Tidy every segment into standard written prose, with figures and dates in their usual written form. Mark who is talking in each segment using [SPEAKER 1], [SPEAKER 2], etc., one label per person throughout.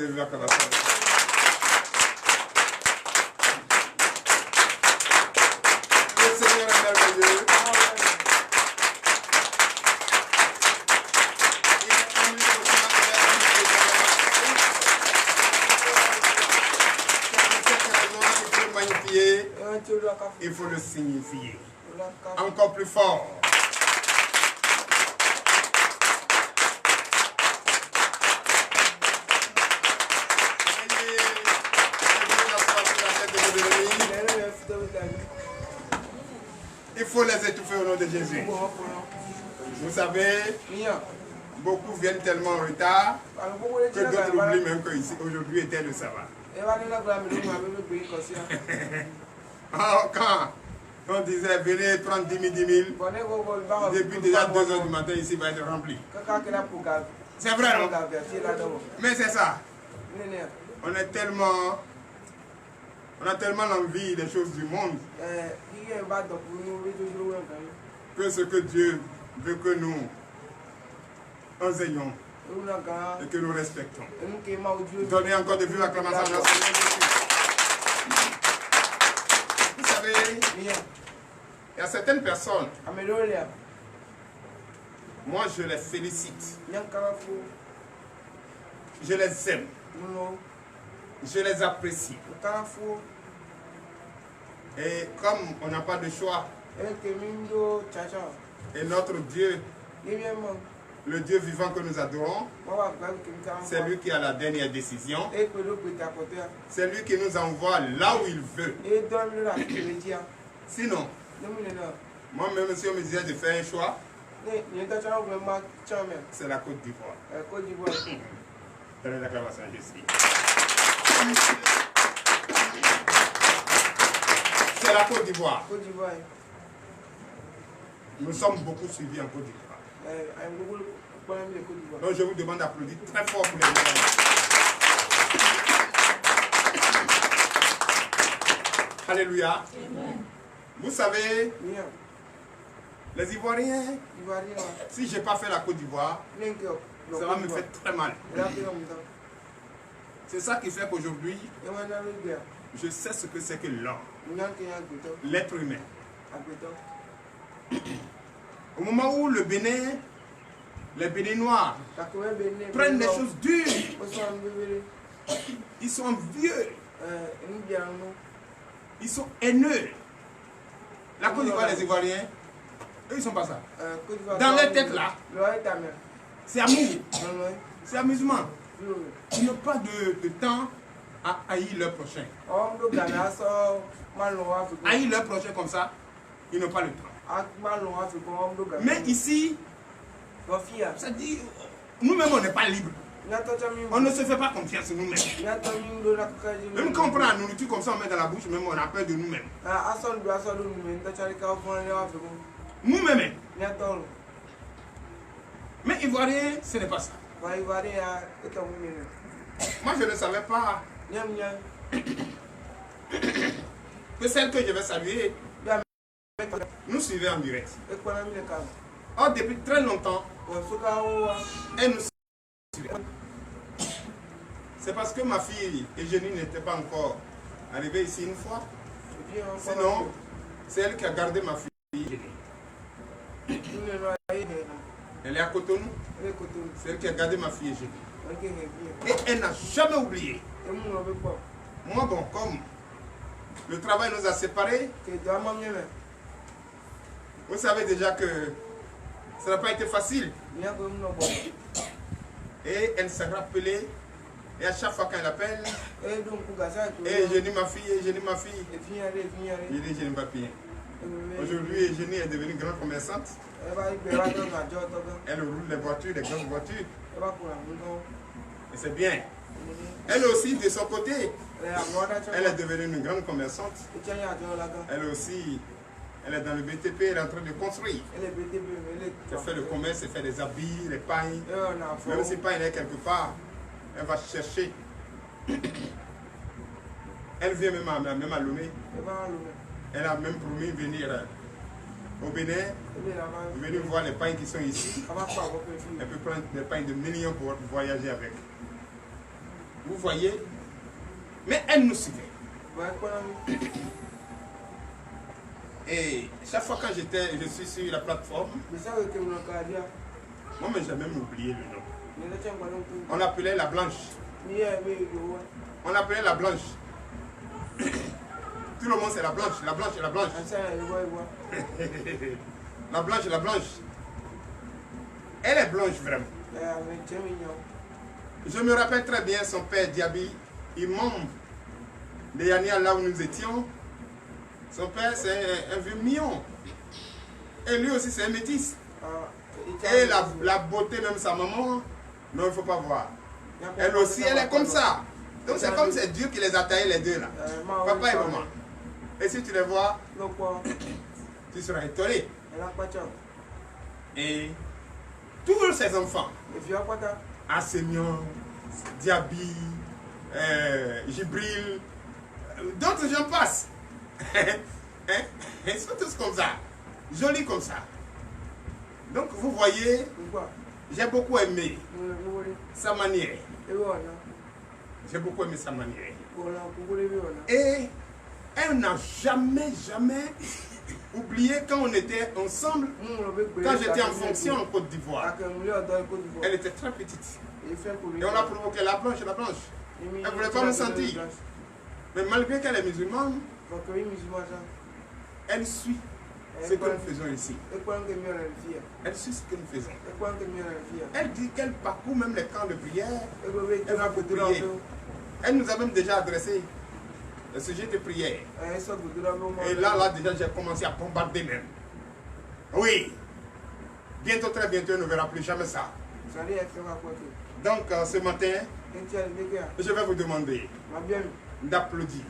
[SPEAKER 1] de vive acclamation. Le Seigneur est merveilleux. Il faut le signifier. Encore plus fort. Il faut les étouffer au nom de Jésus. Vous savez, beaucoup viennent tellement en retard que d'autres oublient même qu'aujourd'hui était le sabbat. Quand on disait venez prendre 10 000, depuis déjà 2 h du matin ici va être rempli. C'est vrai, non? Mais c'est ça. On a tellement l'envie des choses du monde que ce que Dieu veut que nous ayons et que nous respectons. Donnez encore de vives acclamations à notre Seigneur Jésus. Vous savez, il y a certaines personnes, moi je les félicite, je les aime, je les apprécie. Et comme on n'a pas de choix, et notre Dieu, le Dieu vivant que nous adorons, c'est lui qui a la dernière décision. C'est lui qui nous envoie là où il veut. Sinon, moi-même si on me disait de faire un choix, c'est la Côte d'Ivoire. Donnez l'acclamation à Jésus. C'est la Côte d'Ivoire. Nous sommes beaucoup suivis en Côte d'Ivoire. Donc je vous demande d'applaudir très fort pour les Ivoiriens. Alléluia. Vous savez, les Ivoiriens, si je n'ai pas fait la Côte d'Ivoire, ça va me faire très mal. C'est ça qui fait qu'aujourd'hui, je sais ce que c'est que l'homme, l'être humain. Au moment où le Bénin, les Béninois prennent des choses dures, ils sont envieux, ils sont haineux. La Côte d'Ivoire, les Ivoiriens, eux ils sont pas ça. Dans leur tête là, c'est amour, c'est amusement. Ils n'ont pas de temps à haïr leur prochain. Haïr leur prochain comme ça, ils n'ont pas le temps. Mais ici, ça dit, nous-mêmes on n'est pas libres. On ne se fait pas confiance nous-mêmes. Même quand on prend la nourriture comme ça, on met dans la bouche, même on a peur de nous-mêmes. Nous-mêmes. Mais Ivoirien, ce n'est pas ça. Moi, je ne savais pas que celle que je vais saluer nous suivait en direct. Or, depuis très longtemps, elle nous suivait. C'est parce que ma fille Eugénie n'était pas encore arrivée ici une fois. Sinon, c'est elle qui a gardé ma fille Eugénie. Elle est à Cotonou. C'est elle qui a gardé ma fille Eugénie. Et elle n'a jamais oublié. Moi, bon, comme le travail nous a séparés, vous savez déjà que ça n'a pas été facile. Et elle s'est rappelée. Et à chaque fois qu'elle appelle, Eugénie ma fille, Eugénie ma fille. Je dis Eugénie pas bien. Aujourd'hui, Eugénie est devenue grande commerçante. Elle roule les voitures, les grandes voitures. Et c'est bien. Elle aussi, de son côté, elle est devenue une grande commerçante. Elle aussi, elle est dans le BTP, elle est en train de construire. Elle fait le commerce, elle fait des habits, les pailles. Même si paille est quelque part, elle va chercher. Elle vient même à Lomé. Elle a même promis de venir au Bénin, venir voir les pailles qui sont ici. Elle peut prendre des pailles de millions pour voyager avec. Vous voyez? Mais elle nous suivait. Et chaque fois quand je suis sur la plateforme, moi j'ai même oublié le nom. On l'appelait la blanche. On l'appelait la blanche. Tout le monde c'est la blanche, la blanche, la blanche. La blanche, la blanche. Elle est blanche vraiment. Je me rappelle très bien son père Diaby, imam de Yania là où nous étions. Son père c'est un vieux mignon. Et lui aussi c'est un métis. Et la beauté même sa maman, non il ne faut pas voir. Elle aussi elle est comme ça. Donc c'est comme c'est Dieu qui les a taillés les deux là. Papa et maman. Et si tu les vois, tu seras étonné. Et tous ces enfants, Assénion, Diaby, Jibril, d'autres gens passent. Ils sont tous comme ça, jolis comme ça. Donc vous voyez, j'ai beaucoup aimé sa manière. J'ai beaucoup aimé sa manière. Et elle n'a jamais oublié quand on était ensemble, quand j'étais en fonction en Côte d'Ivoire. Elle était très petite. Et on a provoqué la blanche. Elle ne voulait pas me sentir. Mais malgré qu'elle est musulmane, elle suit ce que nous faisons ici. Elle suit ce que nous faisons. Elle dit qu'elle parcourt même les camps de prière. Elle va pour prier. Elle nous a même déjà adressé le sujet de prière. Et là déjà, j'ai commencé à bombarder même. Oui. Bientôt, très bientôt, on ne verra plus jamais ça. Donc, ce matin, je vais vous demander d'applaudir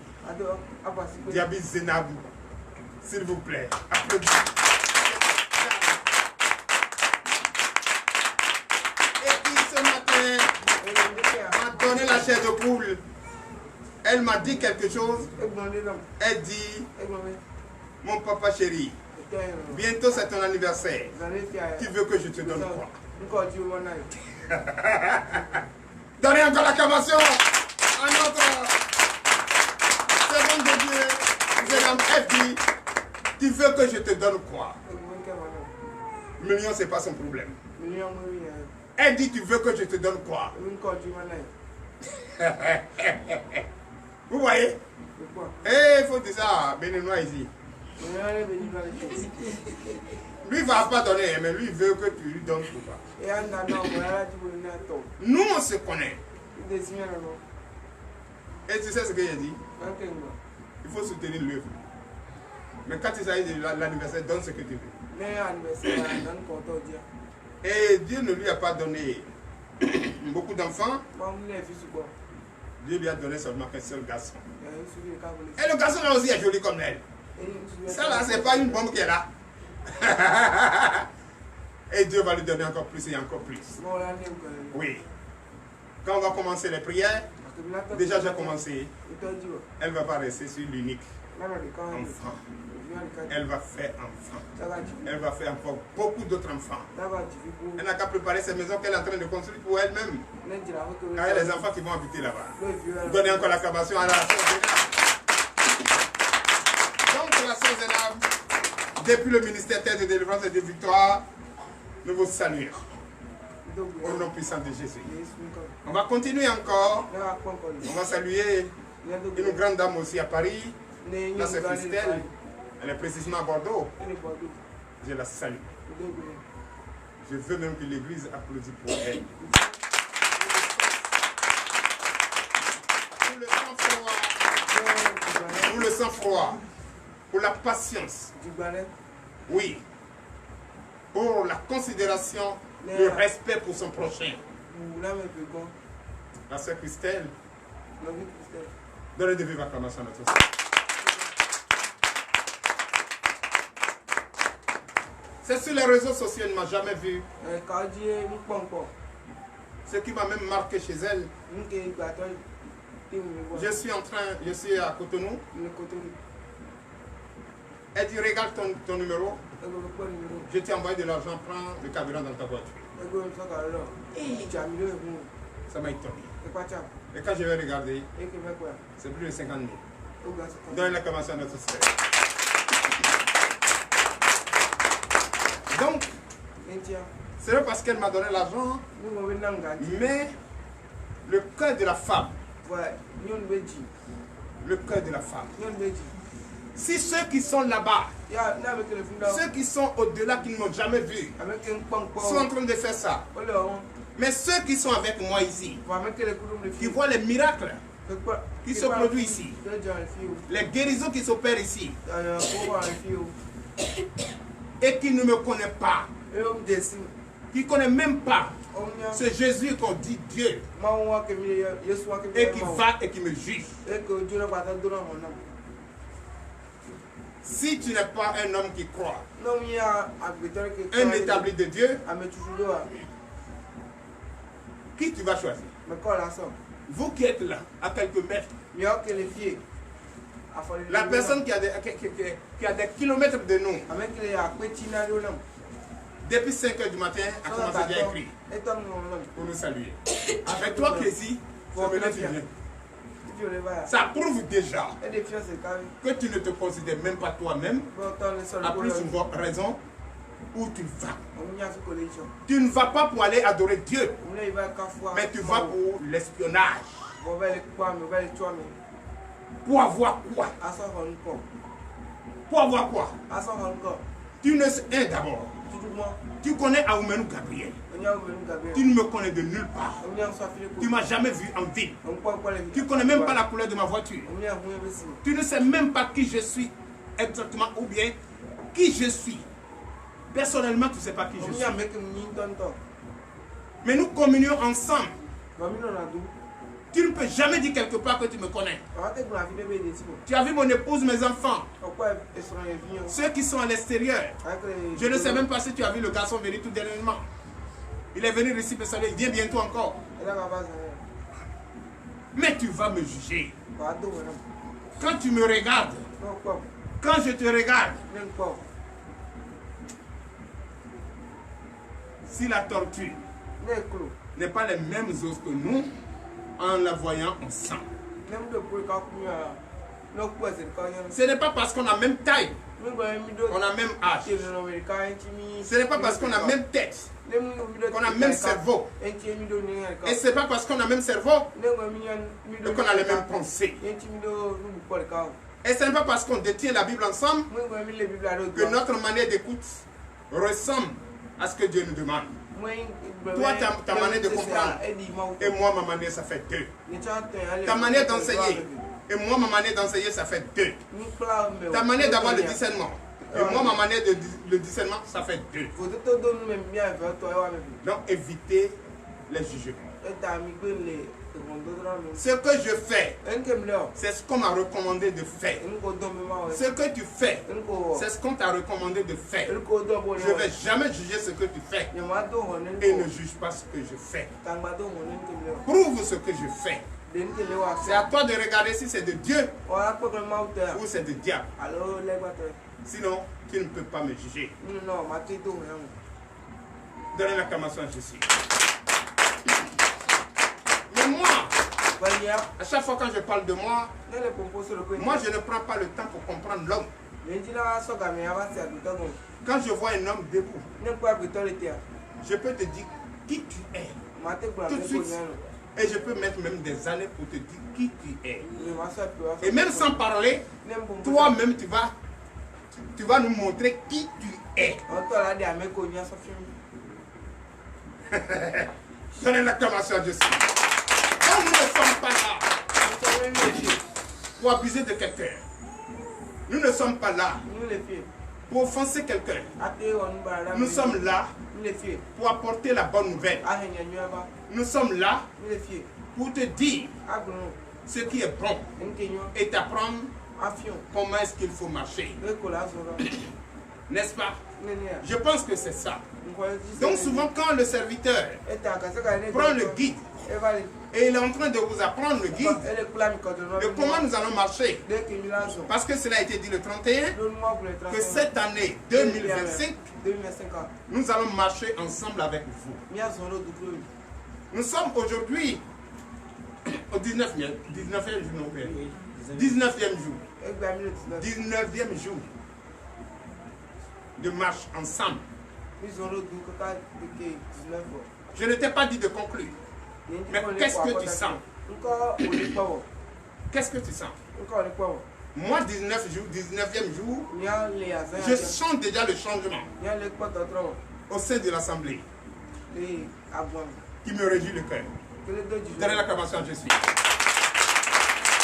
[SPEAKER 1] Diaby Zenab, s'il vous plaît. Applaudissez. Et puis, ce matin, m'a donné la chair de poule. Elle m'a dit quelque chose. Elle dit, mon papa chéri, bientôt c'est ton anniversaire. Tu veux que je te donne quoi? Donnez encore l'acclamation à notre servante de Dieu. Elle dit, tu veux que je te donne quoi? Million, c'est pas son problème. Elle dit, tu veux que je te donne quoi? Vous voyez? Eh, il faut dire ça, béninois ici. Lui ne va pas donner, mais lui il veut que tu lui donnes tout ça. Nous on se connaît. Et tu sais ce que j'ai dit? Il faut soutenir l'œuvre. Mais quand il s'agit de l'anniversaire, donne ce que tu veux. Et Dieu ne lui a pas donné beaucoup d'enfants. Dieu lui a donné seulement qu'un seul garçon. Et le garçon là aussi est joli comme elle. Ça là, c'est pas une bombe qui est là. Et Dieu va lui donner encore plus et encore plus. Oui. Quand on va commencer les prières, déjà j'ai commencé. Elle ne va pas rester sur l'unique enfant. Elle va faire enfant. Elle va faire encore beaucoup d'autres enfants. Elle n'a qu'à préparer ces maisons qu'elle est en train de construire pour elle-même. Car il y a les enfants qui vont habiter là-bas. Donnez encore l'acclamation à la sœur Zénab. Donc la sœur Zénab, depuis le ministère Terre de délivrance et de victoire, nous vous saluons. Au nom puissant de Jésus. On va continuer encore. On va saluer une grande dame aussi à Paris. Là c'est Christelle. Elle est précisément à Bordeaux. Je la salue. Je veux même que l'église applaudisse pour elle. Pour le sang-froid, pour la patience. Oui. Pour la considération, le respect pour son prochain. La sœur Christelle. Donnez de vives acclamations à notre sœur. C'est sur les réseaux sociaux, elle ne m'a jamais vu. Ce qui m'a même marqué chez elle. Je suis à Cotonou. Elle dit, regarde ton numéro. Je t'ai envoyé de l'argent, prends le carburant dans ta voiture. Ça m'a étonné. Et quand je vais regarder, c'est plus de 50 000. Donne l'acclamation à notre frère. Donc, c'est pas parce qu'elle m'a donné l'argent, mais le cœur de la femme. Le cœur de la femme. Si ceux qui sont là-bas, ceux qui sont au-delà, qui ne m'ont jamais vu, sont en train de faire ça, mais ceux qui sont avec moi ici, qui voient les miracles qui se produisent ici, les guérisons qui s'opèrent ici, et qui ne me connaissent pas, qui ne connaissent même pas ce Jésus qu'on dit Dieu, et qui va et qui me juge. Si tu n'es pas un homme qui croit, un établi de Dieu, qui tu vas choisir? Vous qui êtes là, à quelques mètres, la personne qui a des kilomètres de nous, depuis 5 h du matin, a commencé à écrire pour nous saluer. Avec toi qui es ici, ça prouve déjà que tu ne te considères même pas toi-même, à plus une raison où tu vas. Tu ne vas pas pour aller adorer Dieu, mais tu vas pour l'espionnage. Pour avoir quoi? Pour avoir quoi? Tu ne sais un d'abord. Tu connais Aoumenou Gabriel. Tu ne me connais de nulle part. Tu ne m'as jamais vu en ville. Tu ne connais même pas la couleur de ma voiture. Tu ne sais même pas qui je suis exactement ou bien qui je suis. Personnellement, tu ne sais pas qui je suis. Mais nous communions ensemble. Tu ne peux jamais dire quelque part que tu me connais. Tu as vu mon épouse, mes enfants. Ceux qui sont à l'extérieur. Je ne sais même pas si tu as vu le garçon venir tout dernièrement. Il est venu ici, il vient bientôt encore. Mais tu vas me juger. Quand tu me regardes, quand je te regarde, si la tortue n'est pas les mêmes os que nous, en la voyant ensemble. Ce n'est pas parce qu'on a même taille, on a même âge. Ce n'est pas parce qu'on a même tête, qu'on a même cerveau. Et ce n'est pas parce qu'on a même cerveau qu'on a les mêmes pensées. Et ce n'est pas parce qu'on détient la Bible ensemble que notre manière d'écoute ressemble à ce que Dieu nous demande. Toi, ta manière de comprendre et moi, ma manière, ça fait deux. Ta manière d'enseigner et moi, ma manière d'enseigner, ça fait deux. Ta manière d'avoir le discernement et moi, ma manière de le discernement, ça fait deux. Donc, évitez les jugements. Ce que je fais, c'est ce qu'on m'a recommandé de faire. Ce que tu fais, c'est ce qu'on t'a recommandé de faire. Je ne vais jamais juger ce que tu fais et ne juge pas ce que je fais. Prouve ce que je fais. C'est à toi de regarder si c'est de Dieu ou c'est de diable. Sinon, tu ne peux pas me juger. Donnez l'acclamation à Jésus. Mais moi, à chaque fois quand je parle de moi, moi je ne prends pas le temps pour comprendre l'homme. Quand je vois un homme debout, je peux te dire qui tu es tout de suite. Et je peux mettre même des années pour te dire qui tu es. Et même sans parler, toi-même tu vas nous montrer qui tu es. Donnez l'acclamation à Jésus. Nous ne sommes pas là pour abuser de quelqu'un. Nous ne sommes pas là pour offenser quelqu'un. Nous sommes là pour apporter la bonne nouvelle. Nous sommes là pour te dire ce qui est bon et t'apprendre comment est-ce qu'il faut marcher. N'est-ce pas? Je pense que c'est ça. Donc souvent quand le serviteur prend le guide et il est en train de vous apprendre le guide de comment nous allons marcher, parce que cela a été dit le 31, que cette année 2025, nous allons marcher ensemble avec vous. Nous sommes aujourd'hui au 19e jour, non père. 19e jour. 19e jour de marche ensemble. Je ne t'ai pas dit de conclure. Mais qu'est-ce que tu sens? Qu'est-ce que tu sens? Moi, 19e jour, je sens déjà le changement au sein de l'Assemblée qui me réjouit le cœur. Derrière l'acclamation, je suis.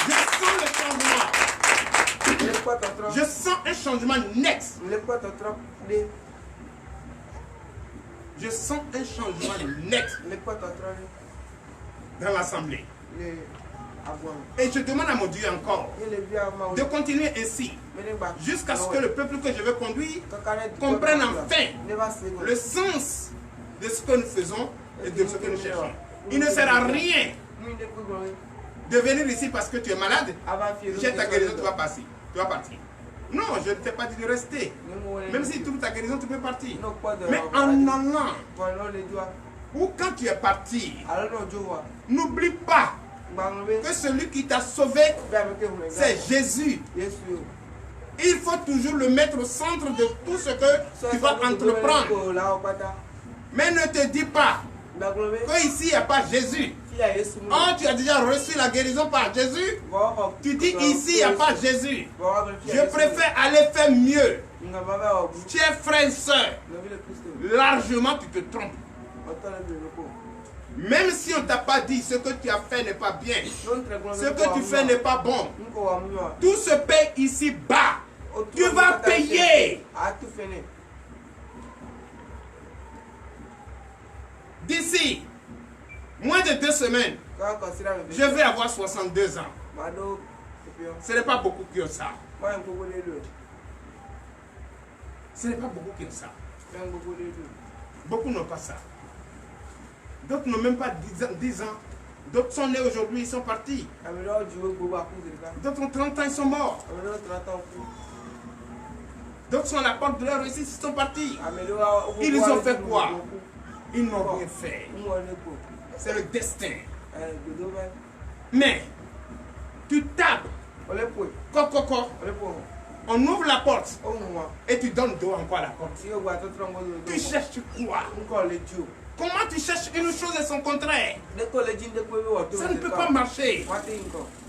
[SPEAKER 1] Je sens le changement. Je sens un changement net. Je sens un changement net dans l'Assemblée. Et je demande à mon Dieu encore de continuer ainsi jusqu'à ce que le peuple que je veux conduire comprenne enfin le sens de ce que nous faisons et de ce que nous cherchons. Il ne sert à rien de venir ici parce que tu es malade. J'ai ta guérison, tu vas passer. Tu vas partir. Non, je ne t'ai pas dit de rester. Même si tu trouves ta guérison, tu peux partir. Mais en allant, ou quand tu es parti, n'oublie pas que celui qui t'a sauvé, c'est Jésus. Il faut toujours le mettre au centre de tout ce que tu vas entreprendre. Mais ne te dis pas qu'ici, il n'y a pas Jésus. Oh, tu as déjà reçu la guérison par Jésus. Tu dis ici, il n'y a pas Jésus. Je préfère aller faire mieux. Chers frères et sœurs, largement tu te trompes. Même si on ne t'a pas dit ce que tu as fait n'est pas bien, ce que tu fais n'est pas bon, tout se paye ici-bas. Tu vas payer. D'ici moins de 2 semaines, je vais avoir 62 ans. Ce n'est pas beaucoup qui ont ça. Ce n'est pas beaucoup qui ont ça. Beaucoup n'ont pas ça. D'autres n'ont même pas 10 ans. D'autres sont nés aujourd'hui, ils sont partis. D'autres ont 30 ans, ils sont morts. D'autres sont à la porte de leur réussite, ils sont partis. Ils ont fait quoi? Ils n'ont rien fait. C'est le destin. Mais tu tapes. On ouvre la porte et tu donnes dos encore à la porte. Tu cherches quoi? Comment tu cherches une chose et son contraire? Ça ne peut pas marcher.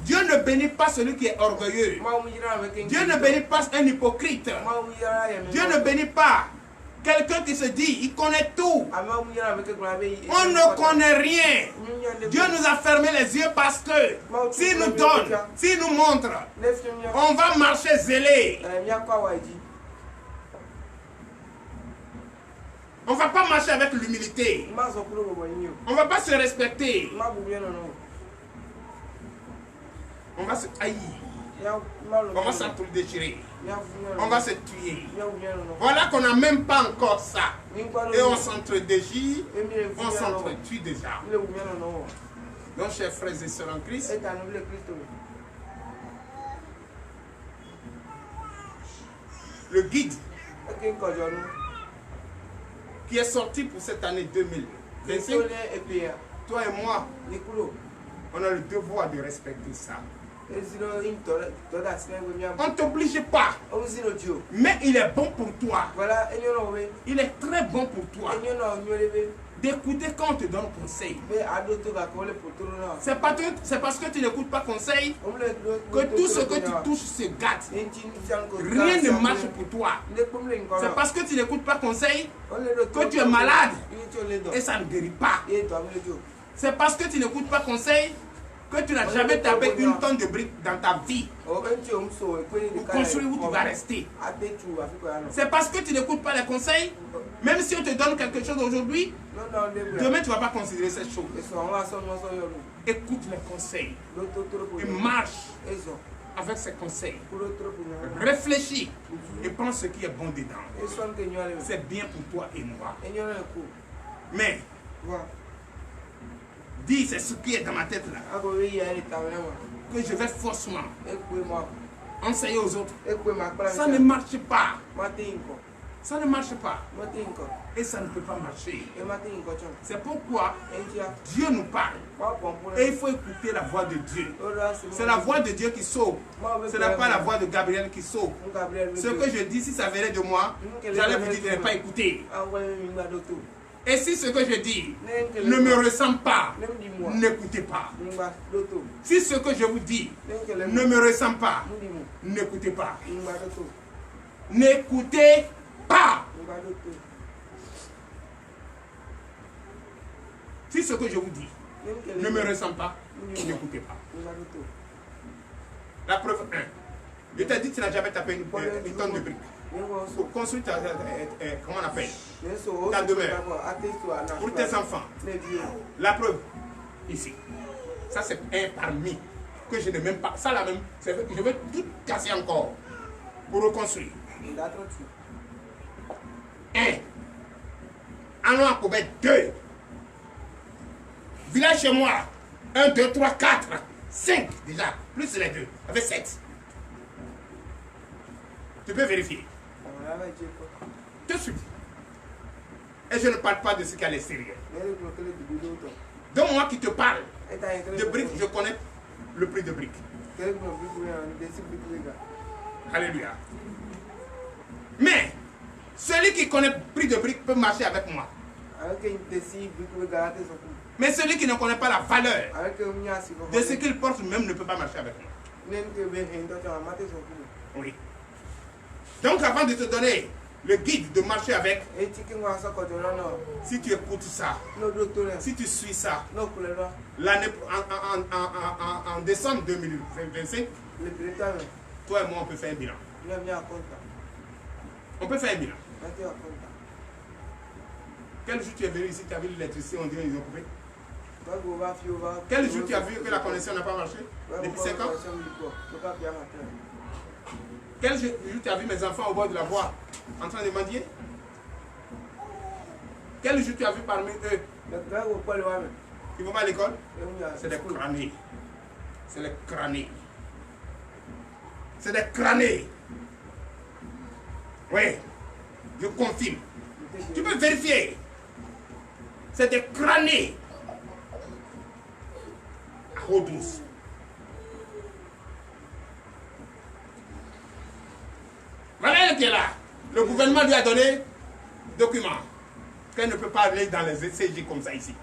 [SPEAKER 1] Dieu ne bénit pas celui qui est orgueilleux. Dieu ne bénit pas un hypocrite. Dieu ne bénit pas quelqu'un qui se dit, il connaît tout. On ne connaît rien. Dieu nous a fermé les yeux parce que s'il nous donne, s'il nous montre, on va marcher zélé. On ne va pas marcher avec l'humilité. On ne va pas se respecter. On va se haïr. On va s'entre-déchirer. On va se tuer. Voilà qu'on n'a même pas encore ça. Et on s'entre-déchire, on s'entre-tue déjà. Donc, chers frères et sœurs en Christ, le guide qui est sorti pour cette année 2025, toi et moi, on a le devoir de respecter ça. On ne t'oblige pas, mais il est bon pour toi. Il est très bon pour toi d'écouter quand on te donne conseil. C'est parce que tu n'écoutes pas conseil que tout ce que tu touches se gâte. Rien ne marche pour toi. C'est parce que tu n'écoutes pas conseil que tu es malade et ça ne guérit pas. C'est parce que tu n'écoutes pas conseil que tu n'as jamais tapé une tonne de briques dans ta vie pour construire où tu vas rester. C'est parce que tu n'écoutes pas les conseils, même si on te donne quelque chose aujourd'hui, demain tu ne vas pas considérer cette chose. Écoute les conseils et marche avec ces conseils. Réfléchis et prends ce qui est bon dedans. C'est bien pour toi et moi. Mais dis, c'est ce qui est dans ma tête là, que je vais forcément enseigner aux autres. Ça ne marche pas. Ça ne marche pas. Et ça ne peut pas marcher. C'est pourquoi Dieu nous parle. Et il faut écouter la voix de Dieu. C'est la voix de Dieu qui sauve. Ce n'est pas la voix de Gabriel qui sauve. Ce que je dis, si ça venait de moi, j'allais vous dire de ne pas écouter. Et si ce que je dis ne me ressemble pas, n'écoutez pas. Si ce que je vous dis ne me ressemble pas, n'écoutez pas. N'écoutez pas. Si ce que je vous dis ne me ressemble pas, n'écoutez pas. La preuve 1. Je t'ai dit que tu n'as jamais tapé une tonne de briques. Pour construire comment on appelle ta demeure pour tes enfants. La preuve, ici. Ça c'est un parmi que je n'ai même pas. Ça là même, je vais tout casser encore pour reconstruire. 1. Allons à Kobe 2. Village chez moi. 1, 2, 3, 4, 5 déjà. Plus les 2. Ça fait 7. Tu peux vérifier. Tout de suite. Et je ne parle pas de ce qu'il y a à l'extérieur. Donc moi qui te parle de briques, je connais le prix de briques. Alléluia. Mais celui qui connaît le prix de briques peut marcher avec moi. Mais celui qui ne connaît pas la valeur de ce qu'il porte même ne peut pas marcher avec moi. Oui. Donc avant de te donner le guide de marcher avec, si tu écoutes ça, si tu suis ça, l'année en décembre 2025, toi et moi on peut faire un bilan. On peut faire un bilan. Quel jour tu es venu ici, tu as vu l'électricité, on dirait qu'ils ont coupé? Quel jour tu as vu que la connexion n'a pas marché? Depuis 5 ans? Quel jour tu as vu mes enfants au bord de la voie en train de mendier? Quel jour tu as vu parmi eux qui vont pas à l'école? C'est des crânés. C'est des crânés. C'est des crânés. Oui, je confirme. Tu peux vérifier. C'est des crânés. À eau douce. Voilà qui est là. Le gouvernement lui a donné document qu'elle ne peut pas aller dans les CG comme ça ici.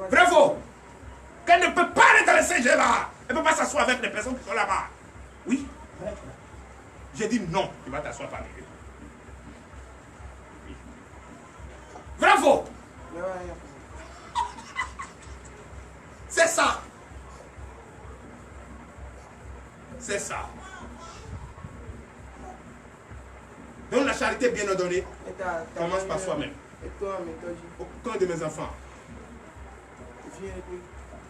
[SPEAKER 1] Bravo. Qu'elle ne peut pas aller dans les CG là. Elle ne peut pas s'asseoir avec les personnes qui sont là-bas. Oui. J'ai dit non, tu vas t'asseoir parmi eux. Oui. Bravo. C'est ça. C'est ça. Donc la charité bien ordonnée commence par soi-même. Aucun de mes enfants.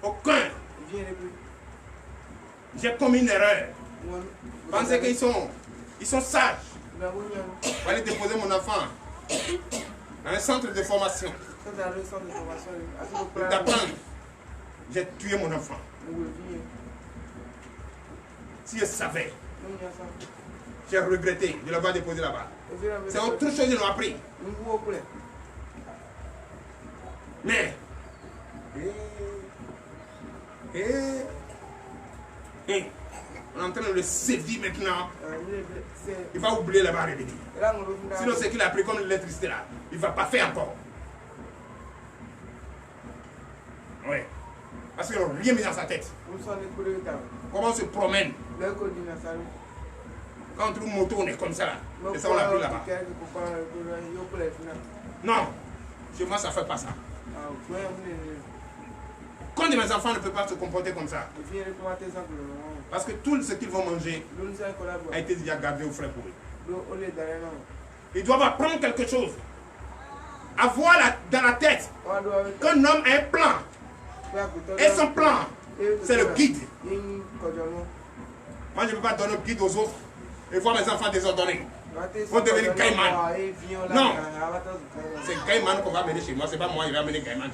[SPEAKER 1] Aucun. J'ai commis une erreur. Pensez qu'ils sont sages. Je vais aller déposer mon enfant dans un centre de formation. Pour t'apprendre. J'ai tué mon enfant. Si je savais, j'ai regretté de l'avoir déposé là-bas. C'est autre chose qu'ils ont appris. Mais, on est en train de le sévir maintenant. Il va oublier là-bas revenir. Sinon, ce qu'il a appris comme l'électricité là, il ne va pas faire encore. Oui. Parce qu'ils n'ont rien mis dans sa tête. Comment on se promène? Quand on trouve une moto, on est comme ça là. C'est ça on l'a pris là-bas. Non. Chez moi, ça ne fait pas ça. Quand mes enfants ne peuvent pas se comporter comme ça. Parce que tout ce qu'ils vont manger a été déjà gardé au frais pour eux. Ils doivent apprendre quelque chose. Avoir dans la tête qu'un homme a un plan. Et son plan, c'est le guide. Moi, je ne peux pas donner le guide aux autres et voir mes enfants désordonnés. Ils vont devenir Caïman. Non. C'est Caïman qu'on va amener chez moi. Ce n'est pas moi qui vais amener Caïman.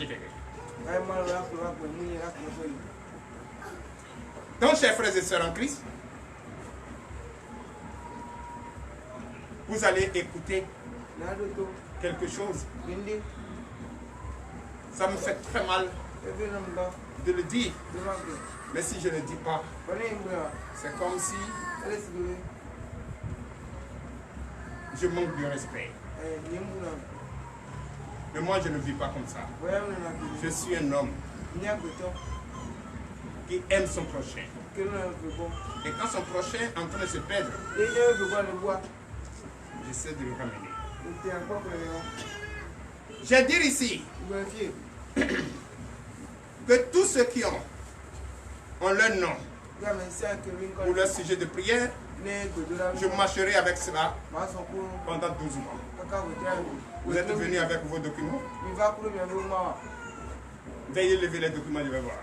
[SPEAKER 1] Donc, chers frères et sœurs en Christ, vous allez écouter quelque chose. Ça me fait très mal de le dire. Mais si je ne le dis pas, c'est comme si je manque de respect. Mais moi, je ne vis pas comme ça. Je suis un homme qui aime son prochain. Et quand son prochain est en train de se perdre, j'essaie de le ramener. Je dire ici que tous ceux qui ont leur nom ou leur sujet de prière, je marcherai avec cela pendant 12 mois. Vous êtes venus avec vos documents? Veuillez lever les documents, je vais voir.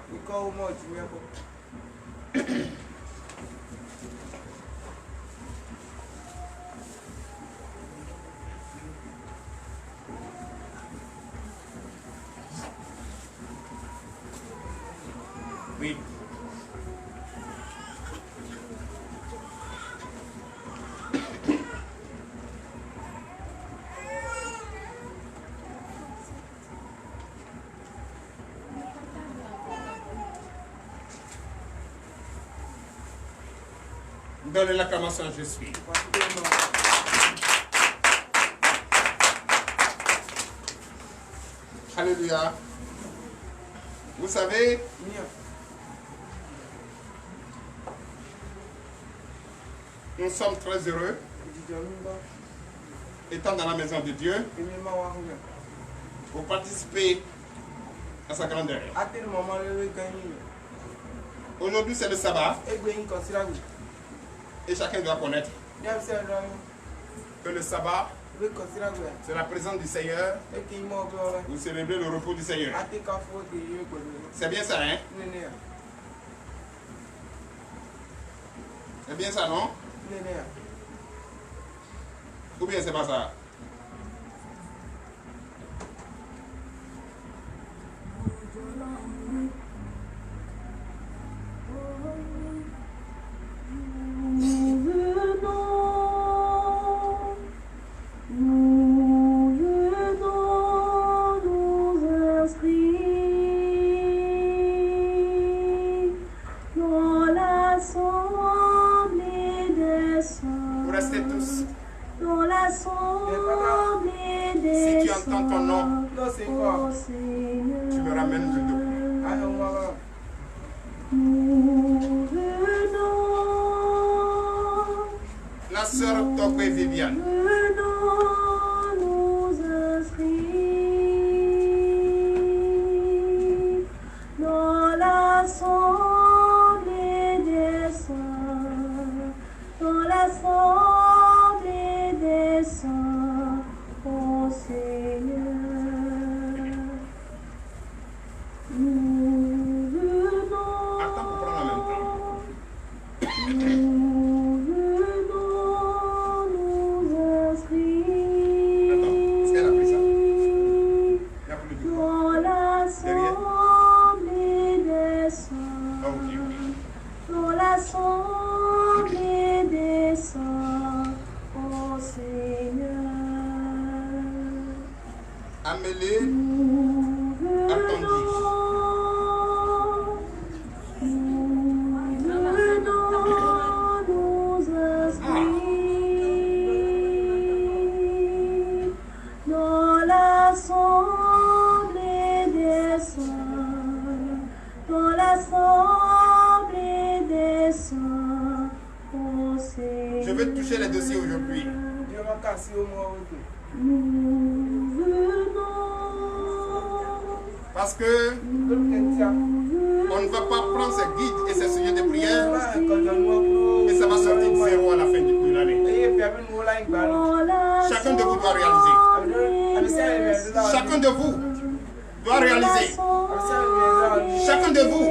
[SPEAKER 1] Oui. Dans l'acclamation, je suis. Alléluia. Vous savez, nous sommes très heureux, étant dans la maison de Dieu, pour participer à sa grandeur. Aujourd'hui, c'est le sabbat. Et chacun doit connaître que le sabbat, c'est la présence du Seigneur. Vous célébrez le repos du Seigneur. C'est bien ça, hein? C'est bien ça, non? Ou bien c'est pas ça? Si tu entends ton nom, tu me ramènes le document. La sœur Tokwe Viviane. Amélie attendit.
[SPEAKER 2] Dans l'assemblée des saints, dans l'assemblée des saints, ô Seigneur.
[SPEAKER 1] Je vais toucher les dossiers aujourd'hui.
[SPEAKER 2] Nous venons.
[SPEAKER 1] Parce que on ne va pas prendre ces guides et ces sujets de prière et ça va sortir de zéro à la fin de l'année. Chacun de vous doit réaliser. Chacun de vous doit réaliser. Chacun de vous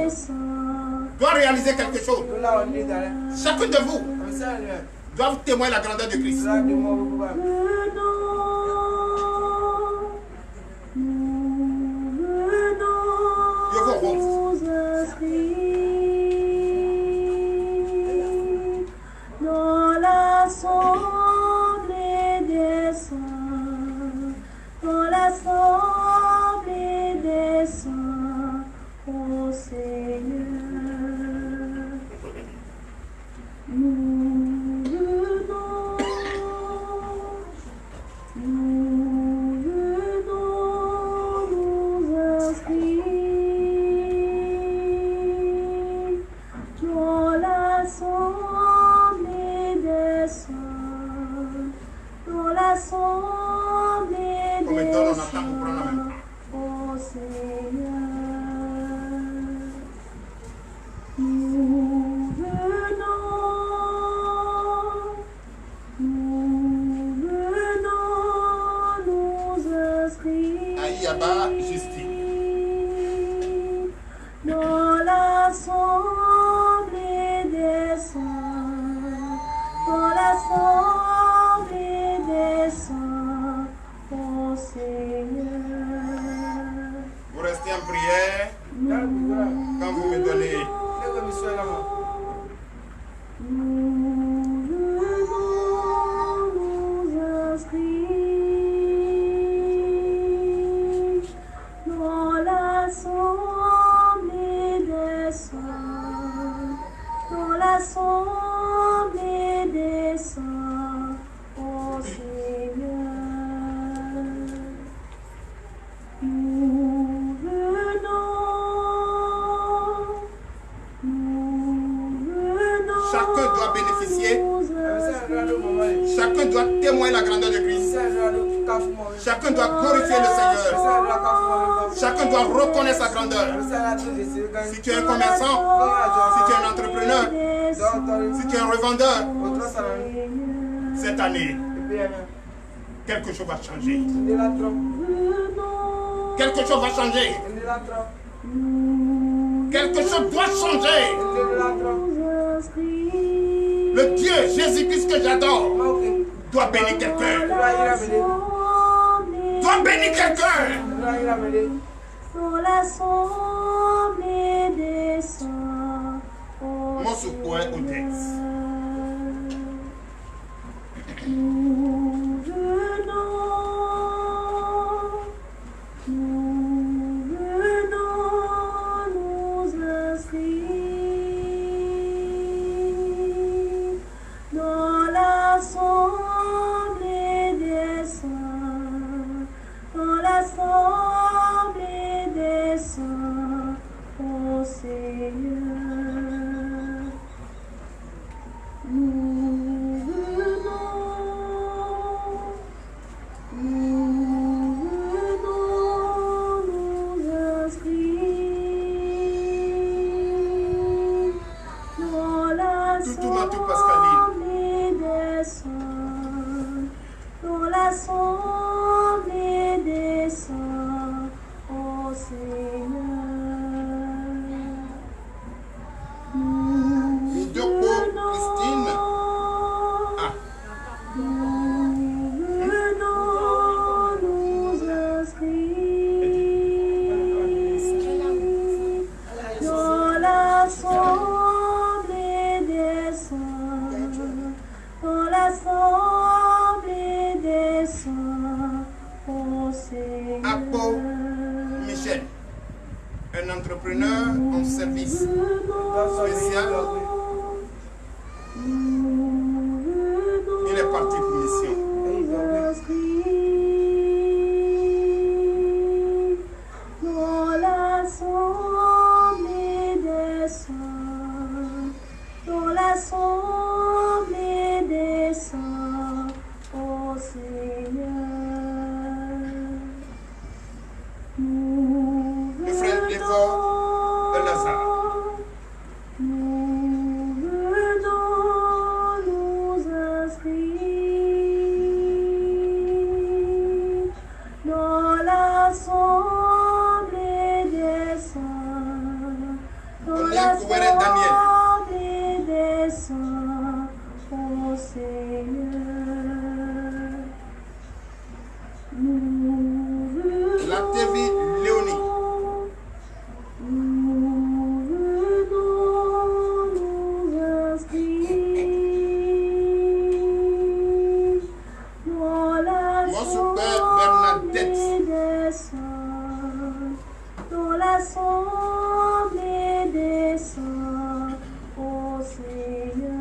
[SPEAKER 1] doit réaliser quelque chose. Chacun de vous doit témoigner la grandeur de Christ.
[SPEAKER 2] Dans l'assemblée des saints,
[SPEAKER 1] on attend pour prendre la même.
[SPEAKER 2] Ô Seigneur, nous venons nous inscrire
[SPEAKER 1] Aïaba Justine.
[SPEAKER 2] dans l'assemblée des saints, dans l'assemblée des saints, ô Seigneur.
[SPEAKER 1] Vous restez en prière quand vous me donnez.
[SPEAKER 2] Nous venons nous inscrire dans l'assemblée des saints, dans l'assemblée des saints, ô Seigneur. Nous venons
[SPEAKER 1] Chacun doit bénéficier.
[SPEAKER 2] nous inscrire.
[SPEAKER 1] Chacun doit témoigner la grandeur de Christ. Chacun doit glorifier le Seigneur. Chacun doit reconnaître sa grandeur. Si tu es un commerçant, si tu es un entrepreneur, si tu es un revendeur, cette année, quelque chose va changer. Quelque chose va changer. Quelque chose doit changer. Le Dieu Jésus-Christ que j'adore doit bénir quelqu'un. Doit bénir quelqu'un.
[SPEAKER 2] Dans l'assemblée des saints, ô
[SPEAKER 1] Mon secours est au texte.
[SPEAKER 2] nous venons nous inscrire dans l'assemblée des saints, dans l'assemblée des saints, ô Seigneur. Nous venons nous inscrire dans l'assemblée des saints, dans l'assemblée des saints, ô Seigneur. Nous
[SPEAKER 1] Idoko Christine. Ah,
[SPEAKER 2] venons nous inscrire dans l'assemblée des saints, dans l'assemblée des saints, ô
[SPEAKER 1] Apo
[SPEAKER 2] Seigneur.
[SPEAKER 1] Michel, un entrepreneur en service spécial. Il est parti pour mission.
[SPEAKER 2] Dans l'assemblée des saints, dans l'assemblée des saints, ô Seigneur.
[SPEAKER 1] Le frère Lévor de Lazare.
[SPEAKER 2] Nous venons nous inscrire dans l'assemblée des saints, dans l'assemblée des saints, ô Seigneur. Nous
[SPEAKER 1] La TV Léonie.
[SPEAKER 2] nous venons nous inscrire dans
[SPEAKER 1] super Bernadette.
[SPEAKER 2] l'assemblée des saints, dans l'assemblée des saints, ô Seigneur.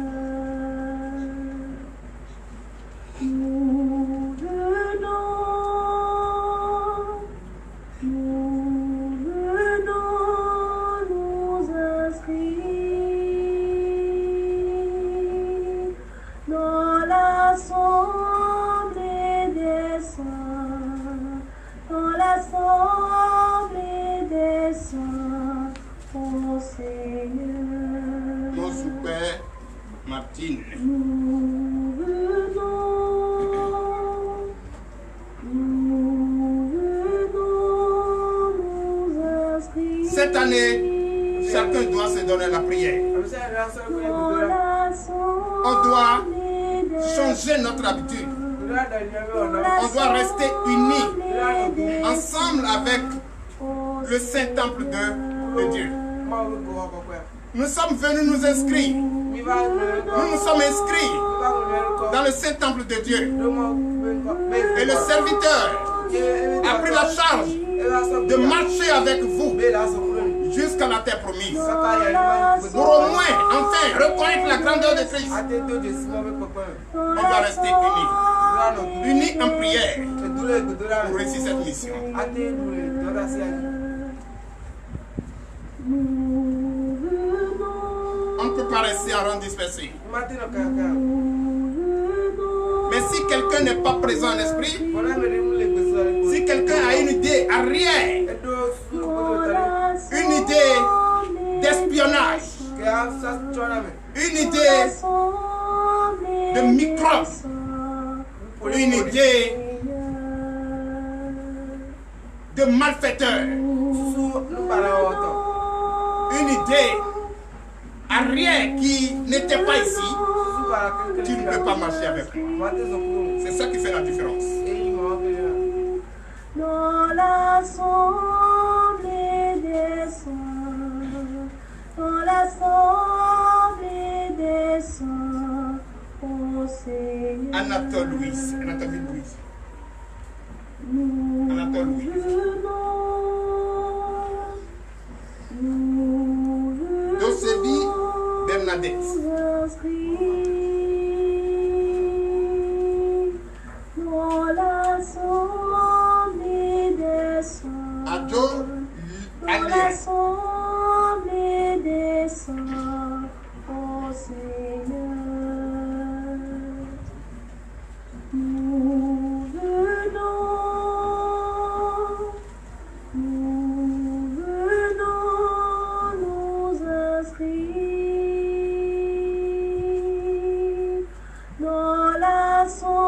[SPEAKER 2] Nous venons nous inscrire dans l'assemblée des saints, dans l'assemblée des saints, ô Seigneur.
[SPEAKER 1] Mon super Martine.
[SPEAKER 2] Nous venons nous inscrire.
[SPEAKER 1] Cette année, chacun doit se donner la prière. On doit changer notre habitude. On doit rester unis, ensemble avec le Saint-Temple de Dieu. Nous sommes venus nous inscrire. Nous nous sommes inscrits dans le Saint-Temple de Dieu. Et le serviteur a pris la charge de marcher avec vous jusqu'à la terre promise. Pour au moins, enfin, reconnaître la grandeur de Christ. On va rester unis. Unis en prière pour réussir cette mission. On ne peut pas rester en rang dispersé. Mais si quelqu'un n'est pas présent en esprit, si quelqu'un a une idée arrière, une idée d'espionnage, une idée de microbe, une idée de malfaiteur, une idée arrière qui n'était pas ici, tu ne peux pas marcher avec moi. C'est ça qui fait la différence.
[SPEAKER 2] Dans l'assemblée des saints, dans l'assemblée des saints, ô Seigneur.
[SPEAKER 1] Anatole Louise. Anatole Louise. Anatole Louise. Dosevi Bernadette.
[SPEAKER 2] Dans l'assemblée des saints,
[SPEAKER 1] Ado
[SPEAKER 2] dans
[SPEAKER 1] Alien.
[SPEAKER 2] l'assemblée des saints, ô Seigneur. Nous venons nous inscrire dans l'assemblée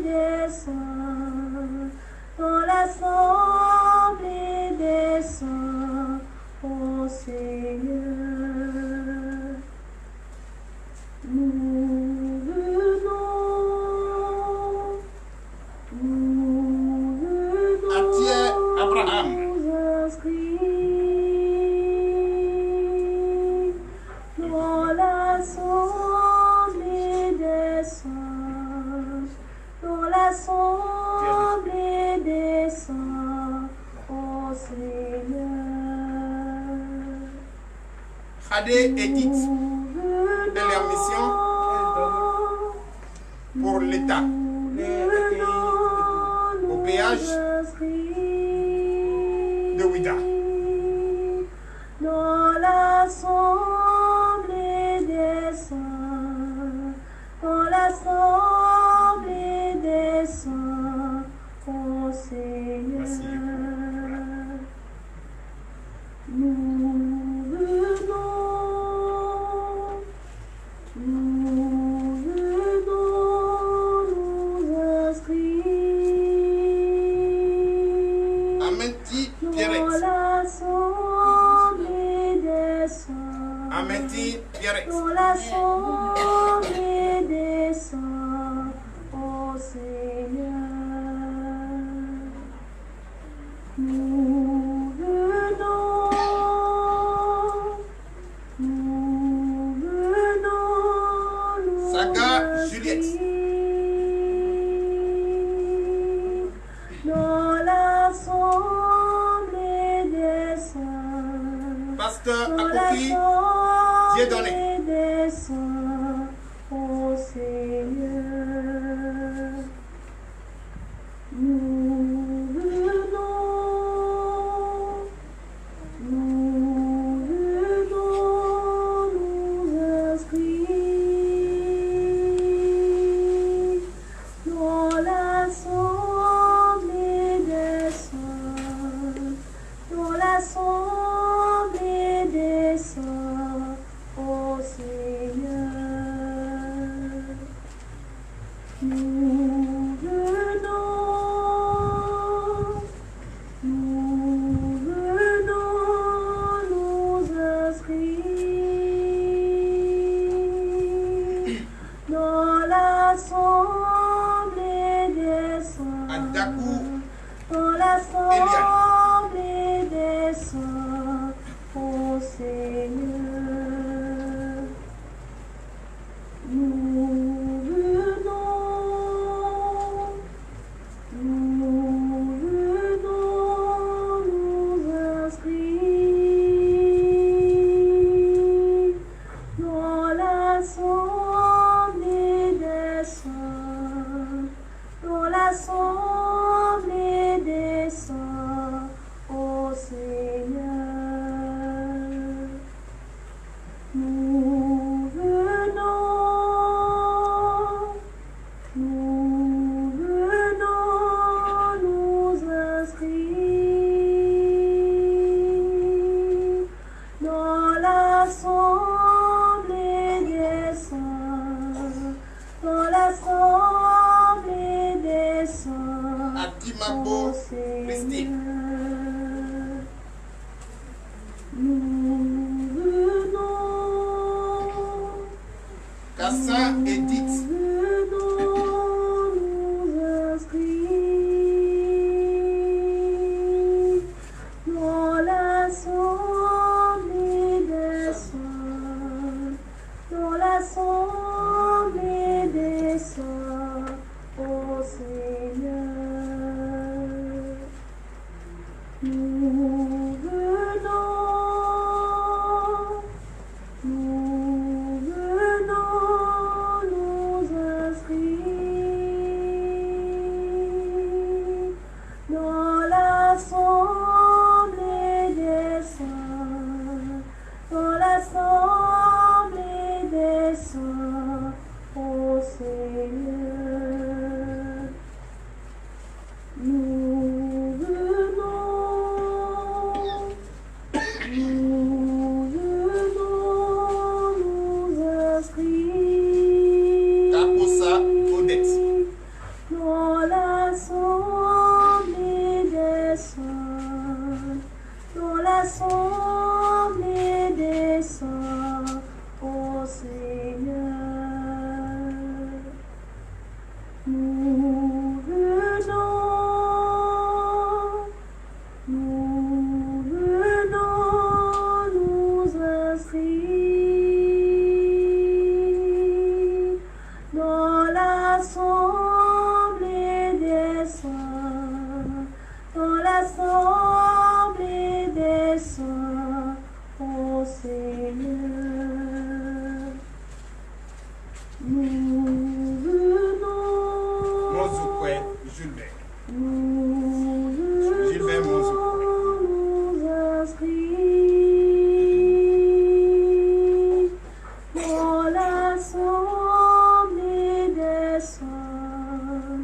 [SPEAKER 2] des saints, dans l'assemblée des saints, ô Seigneur. Nous venons
[SPEAKER 1] Atier Abraham.
[SPEAKER 2] nous inscrire dans l'assemblée des saints, dans l'assemblée des saints, ô Seigneur.
[SPEAKER 1] Khadé Edith. De leur mission pour l'État. Au péage de Ouida.
[SPEAKER 2] Dans l'assemblée des saints, dans l'assemblée des saints, ô Seigneur.
[SPEAKER 1] Merci.
[SPEAKER 2] Nous venons nous inscrire
[SPEAKER 1] Amenti
[SPEAKER 2] dans
[SPEAKER 1] Pierrette.
[SPEAKER 2] l'assemblée des saints,
[SPEAKER 1] Amenti Pierrette.
[SPEAKER 2] dans l'assemblée des saints, ô Seigneur. Nous venons nous
[SPEAKER 1] Saga Juliette.
[SPEAKER 2] inscrire dans l'assemblée des saints,
[SPEAKER 1] Pasteur
[SPEAKER 2] dans
[SPEAKER 1] Akoki Dieudonné.
[SPEAKER 2] l'assemblée des saints, ô Seigneur. Nous venons nous inscrire dans l'assemblée l'assemblée des saints, ô Seigneur, nous venons nous inscrire dans l'assemblée des saints, dans l'assemblée des saints, ô Seigneur. Nous venons nous inscrire dans l'assemblée des saints, dans l'assemblée des saints,
[SPEAKER 1] Adimabo Christine.
[SPEAKER 2] Nous venons,
[SPEAKER 1] Cassa Edith.
[SPEAKER 2] nous inscrire dans l'assemblée des saints, dans l'assemblée des saints, ô Seigneur. Nous venons nous inscrire dans l'assemblée des saints, dans l'assemblée des saints, ô Seigneur. Nous venons nous inscrire
[SPEAKER 1] Kaposa Odette.
[SPEAKER 2] dans l'assemblée des saints, dans l'assemblée des saints, ô Seigneur. Nous venons nous inscrire dans l'assemblée des saints, dans l'assemblée des saints, ô Seigneur. Nous venons
[SPEAKER 1] Monzoukwe Gilbert.
[SPEAKER 2] nous
[SPEAKER 1] Gilbert Monzoukwe.
[SPEAKER 2] nous inscrire dans l'assemblée des saints,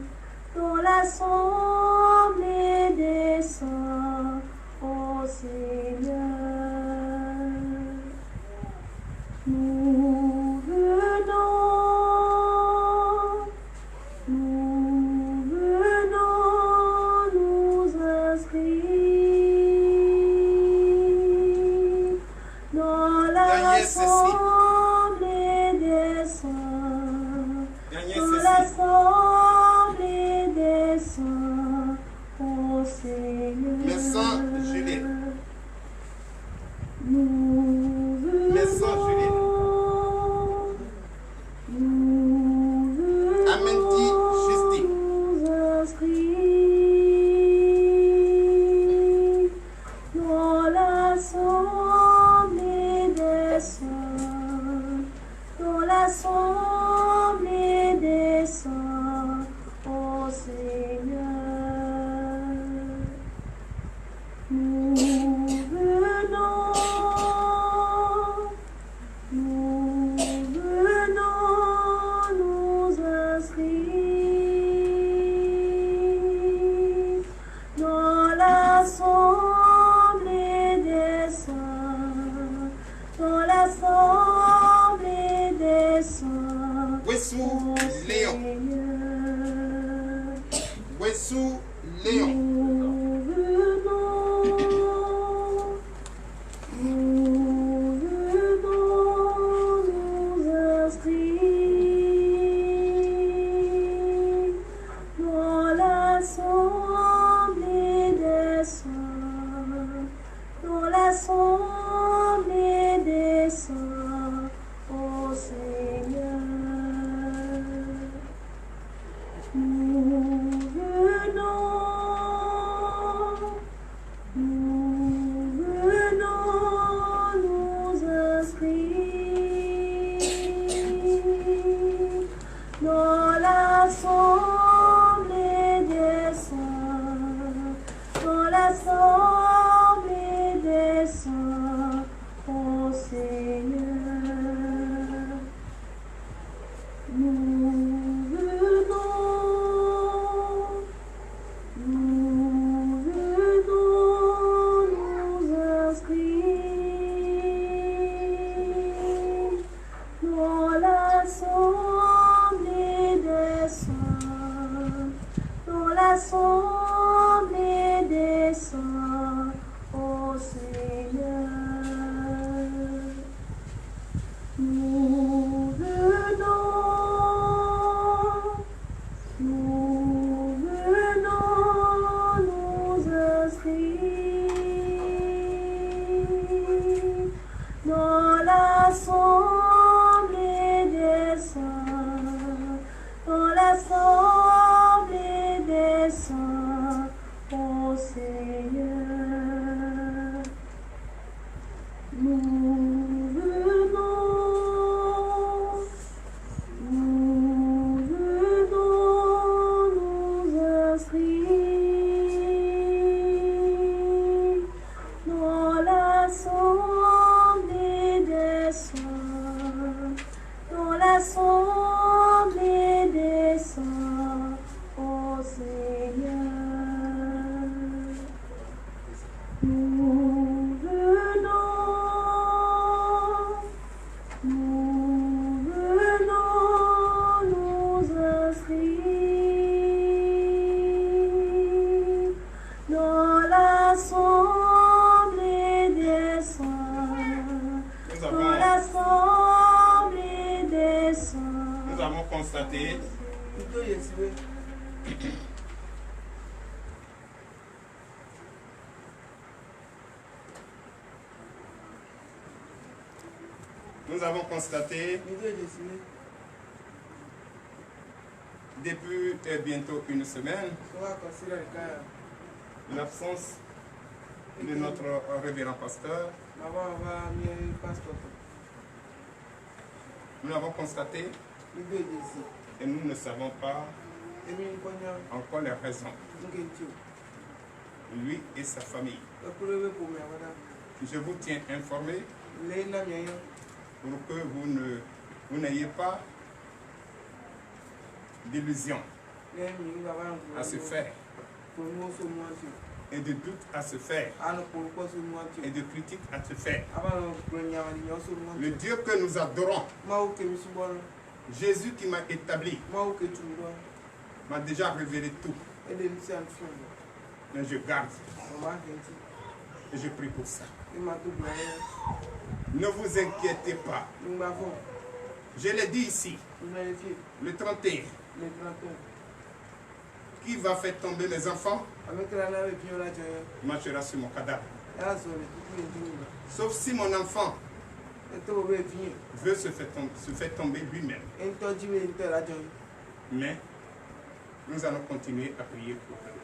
[SPEAKER 2] dans l'assemblée des saints, ô Seigneur. Nous venons nous inscrire dans l'assemblée des saints, dans l'assemblée des saints, ô Seigneur.
[SPEAKER 1] Maison Juliette.
[SPEAKER 2] Nous
[SPEAKER 1] Maison Juliette. Amenti Justine.
[SPEAKER 2] nous inscrire dans l'assemblée des saints, dans l'assemblée des saints, ô Seigneur. Nous venons nous inscrire dans l'assemblée des saints, dans l'assemblée des saints,
[SPEAKER 1] Wessou
[SPEAKER 2] ô
[SPEAKER 1] Léon.
[SPEAKER 2] Seigneur.
[SPEAKER 1] Wessou Léon.
[SPEAKER 2] Nous venons nous inscrire dans l'assemblée des l'assemblée des saints, ô Seigneur. Nous venons nous inscrire dans l'assemblée des saints, dans l'assemblée des saints, ô Seigneur. Nous venons nous inscrire dans l'assemblée des saints, dans l'assemblée des saints, ô Seigneur. Nous venons nous inscrire dans l'assemblée des saints, dans l'assemblée des saints.
[SPEAKER 1] Nous avons constaté depuis bientôt une semaine l'absence de notre révérend pasteur. Nous l'avons constaté et nous ne savons pas encore les raisons. Lui et sa famille. Je vous tiens informé pour que vous n'ayez pas d'illusion à se faire et de doute à se faire et de critique à se faire. Le Dieu que nous adorons, Jésus qui m'a établi, m'a déjà révélé tout. Mais je garde et je prie pour ça. Ne vous inquiétez pas. Je l'ai dit ici, le 31. Qui va faire tomber mes enfants marchera sur mon cadavre. Sauf si mon enfant veut se faire tomber lui-même. Mais nous allons continuer à prier pour eux.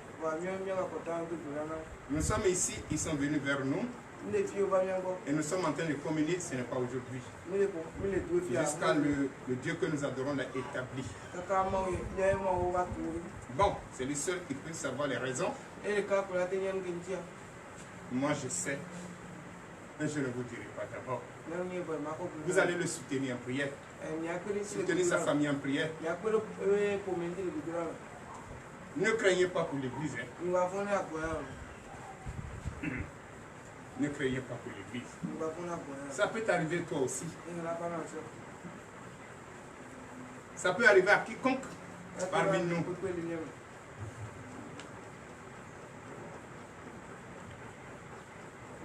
[SPEAKER 1] Nous sommes ici, ils sont venus vers nous. Et nous sommes en train de communier, ce n'est pas aujourd'hui. Jusqu'à le Dieu que nous adorons l'a établi. Bon, c'est le seul qui peut savoir les raisons. Moi je sais, mais je ne vous dirai pas d'abord. Vous allez le soutenir en prière. Soutenir sa famille en prière. Ne craignez pas pour l'église. Ne craignez pas pour l'église. Ça peut t'arriver toi aussi. Ça peut arriver à quiconque parmi nous.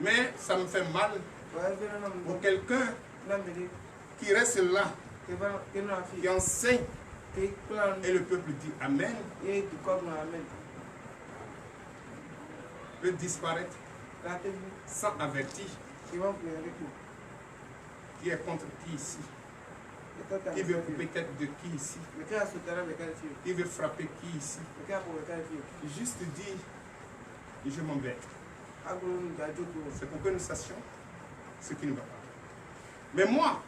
[SPEAKER 1] Mais ça me fait mal pour quelqu'un qui reste là, qui enseigne, et le peuple dit Amen, peut disparaître sans avertir. Qui est contre qui ici? Qui veut couper tête de qui ici? Qui veut frapper qui ici? Juste dire, je m'en vais. C'est pour que nous sachions ce qui ne va pas. Mais moi,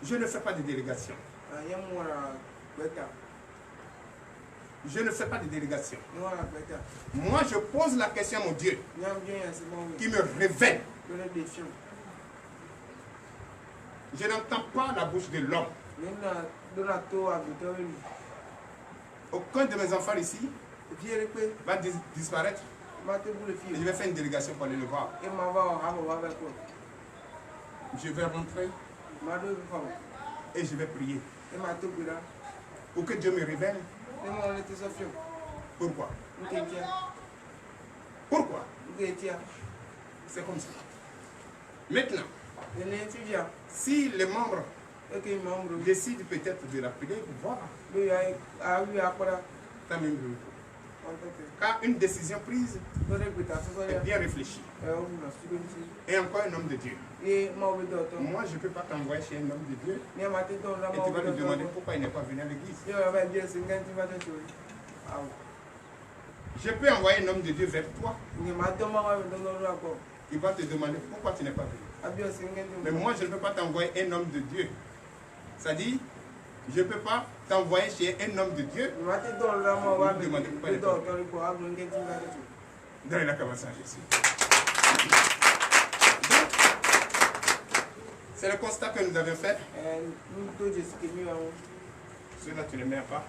[SPEAKER 1] je ne fais pas de délégation. Je ne fais pas de délégation. Moi, je pose la question à mon Dieu qui me révèle. Je n'entends pas la bouche de l'homme. Aucun de mes enfants ici va disparaître. Et je vais faire une délégation pour aller le voir. Je vais rentrer et je vais prier pour que Dieu me révèle Pourquoi? Pourquoi? C'est comme ça. Maintenant, si les membres décident peut-être de l'appeler pour voir, tant mieux. Car une décision prise est bien réfléchie. Et encore un homme de Dieu. Moi, je ne peux pas t'envoyer chez un homme de Dieu et tu vas lui demander pourquoi il n'est pas venu à l'église. Je peux envoyer un homme de Dieu vers toi. Il va te demander pourquoi tu n'es pas venu. Mais moi, je ne peux pas t'envoyer un homme de Dieu. C'est-à-dire, je ne peux pas t'envoyer chez un homme de Dieu. Demander pourquoi il n'est pas venu. Donnez l'acclamation à Jésus. C'est le constat que nous avions fait. Ceux-là, tu ne les mets pas.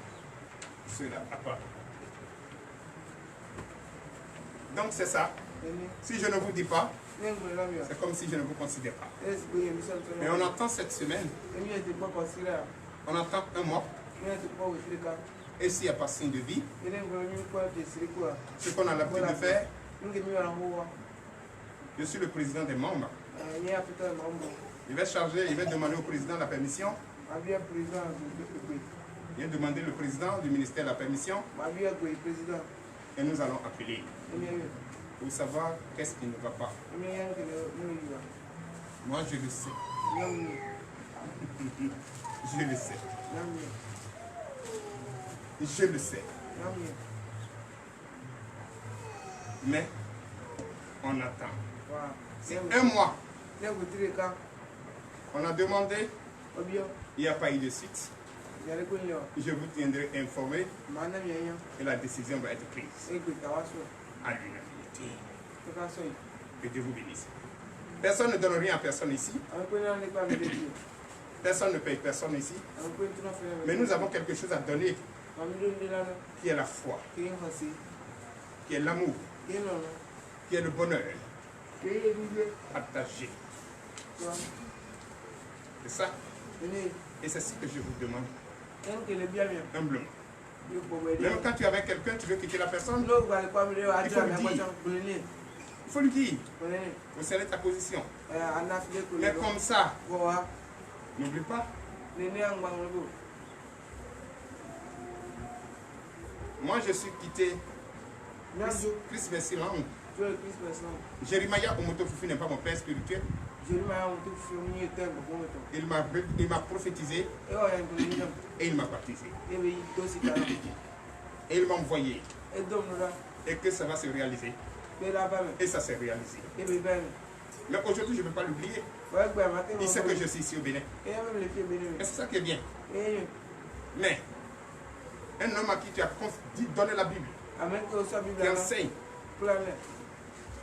[SPEAKER 1] Ceux-là, à part. Donc c'est ça. Si je ne vous dis pas, c'est comme si je ne vous considère pas. Mais on entend cette semaine, on entend un mort. Et s'il n'y a pas signe de vie, ce qu'on a l'habitude de faire, je suis le président des membres. Il va demander au président la permission. Il va demander le président du ministère la permission. Et nous allons appeler pour savoir qu'est-ce qui ne va pas. Moi, je le sais. Je le sais. Je le sais. Mais on attend. C'est un mois. On a demandé. Il n'y a pas eu de suite. Je vous tiendrai informé et la décision va être prise à l'unanimité. Que Dieu vous bénisse. Personne ne donne rien à personne ici. Personne ne paye personne ici. Mais nous avons quelque chose à donner qui est la foi, qui est l'amour, qui est le bonheur partagé. C'est ça. Et c'est ce que je vous demande. Humblement. Même quand tu es avec quelqu'un, tu veux quitter la personne, il faut lui dire. Vous savez ta position. Mais comme ça, n'oublie pas. Moi, je suis quitté. Chris Messilan. Jérémia Omotofufi n'est pas mon père spirituel. Il m'a prophétisé et il m'a baptisé. Et il m'a envoyé. Et que ça va se réaliser. Et ça s'est réalisé. Mais aujourd'hui, je ne peux pas l'oublier. Il sait que je suis ici au Bénin. Et c'est ça qui est bien. Mais, un homme à qui tu as donné la Bible, qui enseigne,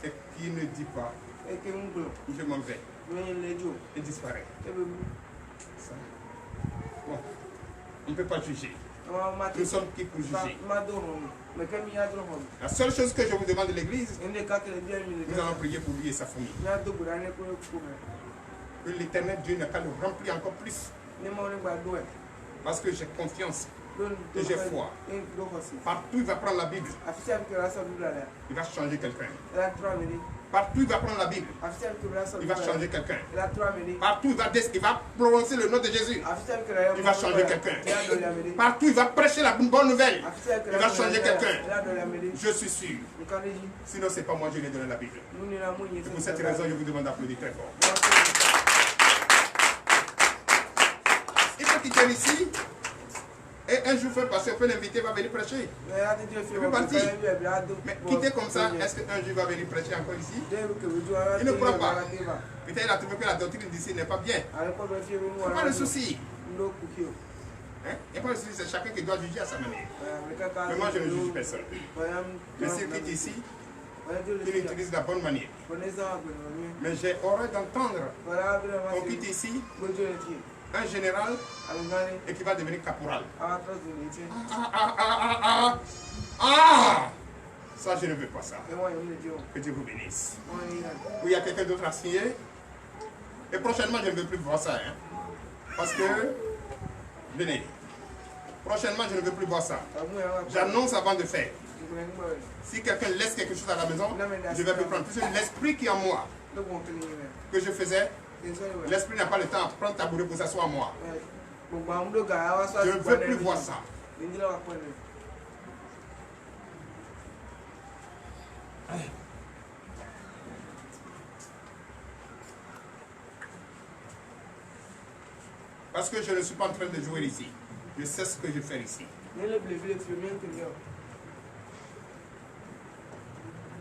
[SPEAKER 1] et qui ne dit pas, je m'en vais, et disparaît. Ça. Bon, on ne peut pas juger. Nous sommes qui pour juger? La seule chose que je vous demande de l'Église, nous allons prier pour lui et sa famille. Que l'Éternel Dieu n'a qu'à le remplir encore plus. Parce que j'ai confiance et j'ai foi. Partout il va prendre la Bible, il va changer quelqu'un. Partout il va prendre la Bible, il va changer quelqu'un. Partout il va prononcer le nom de Jésus, il va changer quelqu'un. Partout il va prêcher la bonne nouvelle, il va changer quelqu'un. Je suis sûr. Sinon c'est pas moi, je lui ai donné la Bible. Et pour cette raison, je vous demande d'applaudir très fort. Il faut quitter ici. Et un jour, fait passer, on peut l'inviter, va venir prêcher. Il peut partir. Mais quitter comme ça, est-ce qu'un jour il va venir prêcher encore ici? Il ne croit pas. Peut-être il a trouvé que la doctrine d'ici n'est pas bien. Il n'y a pas de souci. Il n'y a pas de souci, c'est chacun qui doit juger à sa manière. Mais moi, je ne juge personne. Mais s'il quitte ici, il utilise la bonne manière. Mais j'ai horreur d'entendre qu'on quitte ici un général et qui va devenir caporal. Ça, je ne veux pas ça. Que Dieu vous bénisse. Il y a quelqu'un d'autre à signer. Et prochainement, je ne veux plus voir ça. Hein. Parce que, venez. Prochainement, je ne veux plus boire ça. J'annonce avant de faire. Si quelqu'un laisse quelque chose à la maison, je vais plus prendre. Puisque l'esprit qui est en moi, que je faisais, l'esprit n'a pas le temps à prendre tabouret pour s'asseoir à moi. Je ne veux plus voir ça. Parce que je ne suis pas en train de jouer ici. Je sais ce que je fais ici.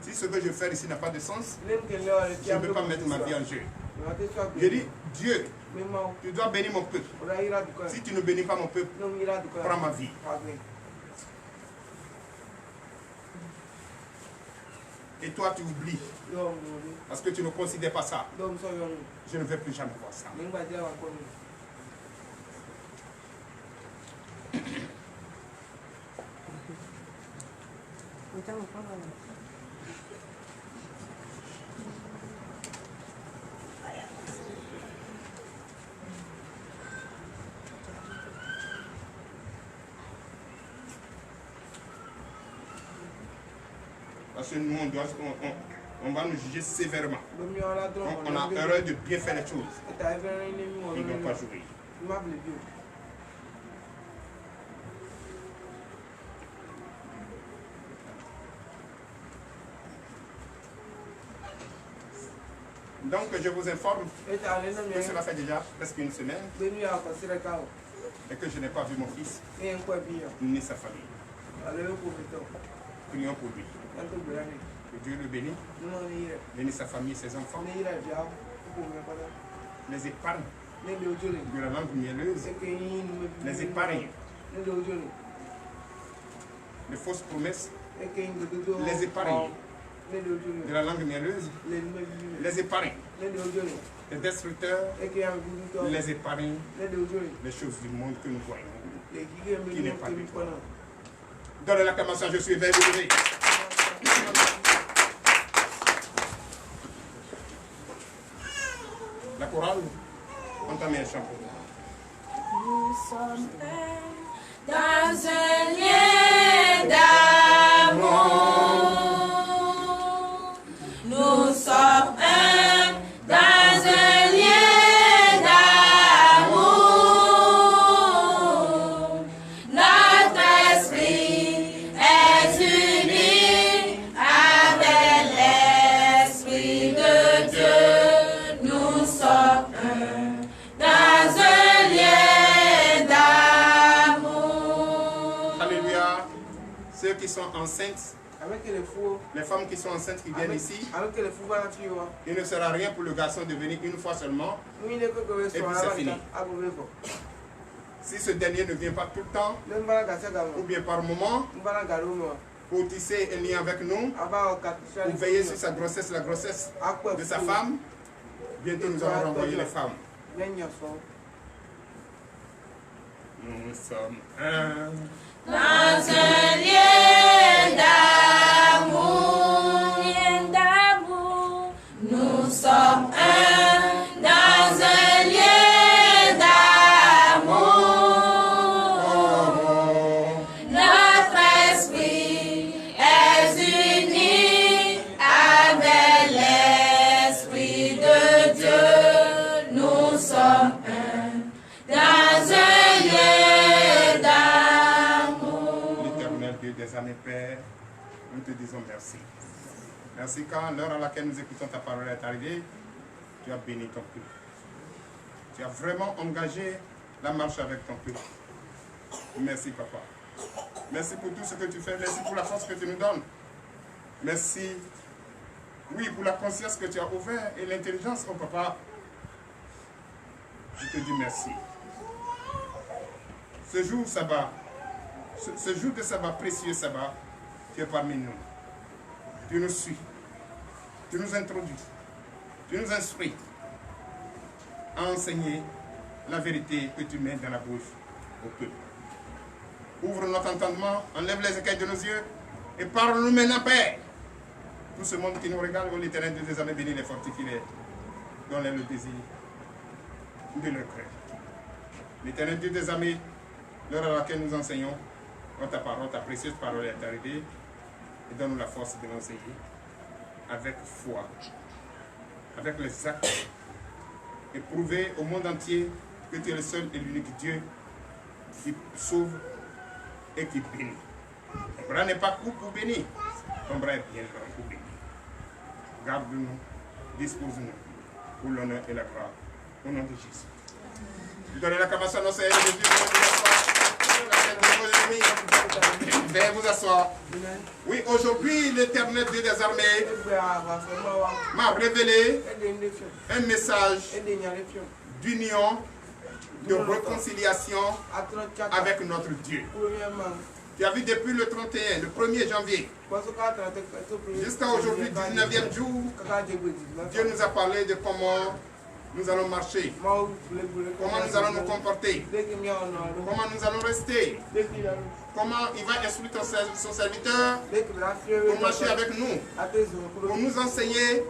[SPEAKER 1] Si ce que je fais ici n'a pas de sens, je ne peux pas mettre ma vie en jeu. Je dis, Dieu, tu dois bénir mon peuple. Si tu ne bénis pas mon peuple, prends ma vie. Et toi, tu oublies. Parce que tu ne considères pas ça. Je ne vais plus jamais voir ça. Parce que nous, on va nous juger sévèrement. On a erreur de bien faire les choses. On ne doit pas jouer. Donc je vous informe que cela fait déjà presque une semaine et que je n'ai pas vu mon fils ni sa famille. Prions pour lui. Que Dieu le bénisse, bénisse sa famille, ses enfants, les épargne de la langue mielleuse, les épargne de fausses promesses, les épargne de la langue mielleuse, les épargne des destructeurs, les épargne des choses du monde que nous voyons, qui n'est pas du tout. Donne l'acclamation, je suis élevé. La chorale, entamez un chant.
[SPEAKER 3] Nous sommes dans un lien d'amour. Nous sommes dans un lien d'amour. Notre esprit est uni avec l'esprit de Dieu. Nous sommes dans un lien d'amour.
[SPEAKER 1] Alléluia. Ceux qui sont enceintes, les femmes qui sont enceintes qui viennent ici, il ne sera rien pour le garçon de venir une fois seulement et puis c'est fini. Si ce dernier ne vient pas tout le temps ou bien par moment pour tisser un lien avec nous, pour veiller sur sa grossesse, la grossesse de sa femme, bientôt nous allons renvoyer les femmes. Nous sommes un.
[SPEAKER 3] Dans un lien d'amour, nous sommes un. Dans un lien d'amour, notre esprit est uni avec l'esprit de Dieu. Nous sommes un. Dans un lien d'amour.
[SPEAKER 1] L'Éternel Dieu des années, Père, nous te disons merci. Merci quand l'heure à laquelle nous écoutons ta parole est arrivée, tu as béni ton peuple. Tu as vraiment engagé la marche avec ton peuple. Merci papa. Merci pour tout ce que tu fais. Merci pour la force que tu nous donnes. Merci, oui, pour la conscience que tu as ouverte et l'intelligence, oh papa. Je te dis merci. Ce jour sabbat, ce jour de sabbat, précieux sabbat, tu es parmi nous. Tu nous suis. Tu nous introduis. Tu nous instruis à enseigner la vérité que tu mets dans la bouche au peuple. Ouvre notre entendement, enlève les écailles de nos yeux et parle-nous maintenant, Père. Tout ce monde qui nous regarde, oh l'Éternel Dieu des armées, bénis les fortifie, donne le désir de leur cœur. L'Éternel Dieu des armées, l'heure à laquelle nous enseignons, ta parole, ta précieuse parole est arrivée. Et donne-nous la force de l'enseigner avec foi, avec les actes, et prouver au monde entier que tu es le seul et l'unique Dieu qui sauve et qui bénit. Ton bras n'est pas court pour bénir, ton bras est bien grand pour bénir. Garde-nous, dispose-nous pour l'honneur et la gloire. Au nom de Jésus. Je donne l'acclamation à notre Seigneur Jésus. Veuillez vous asseoir. Oui, aujourd'hui, l'Éternel Dieu des armées m'a révélé un message d'union, de réconciliation avec notre Dieu. Tu as vu depuis le 31, le 1er janvier, jusqu'à aujourd'hui, 19e jour, Dieu nous a parlé de comment nous allons marcher, comment nous allons nous comporter, comment nous allons rester, comment il va instruire son serviteur pour marcher avec nous, pour nous enseigner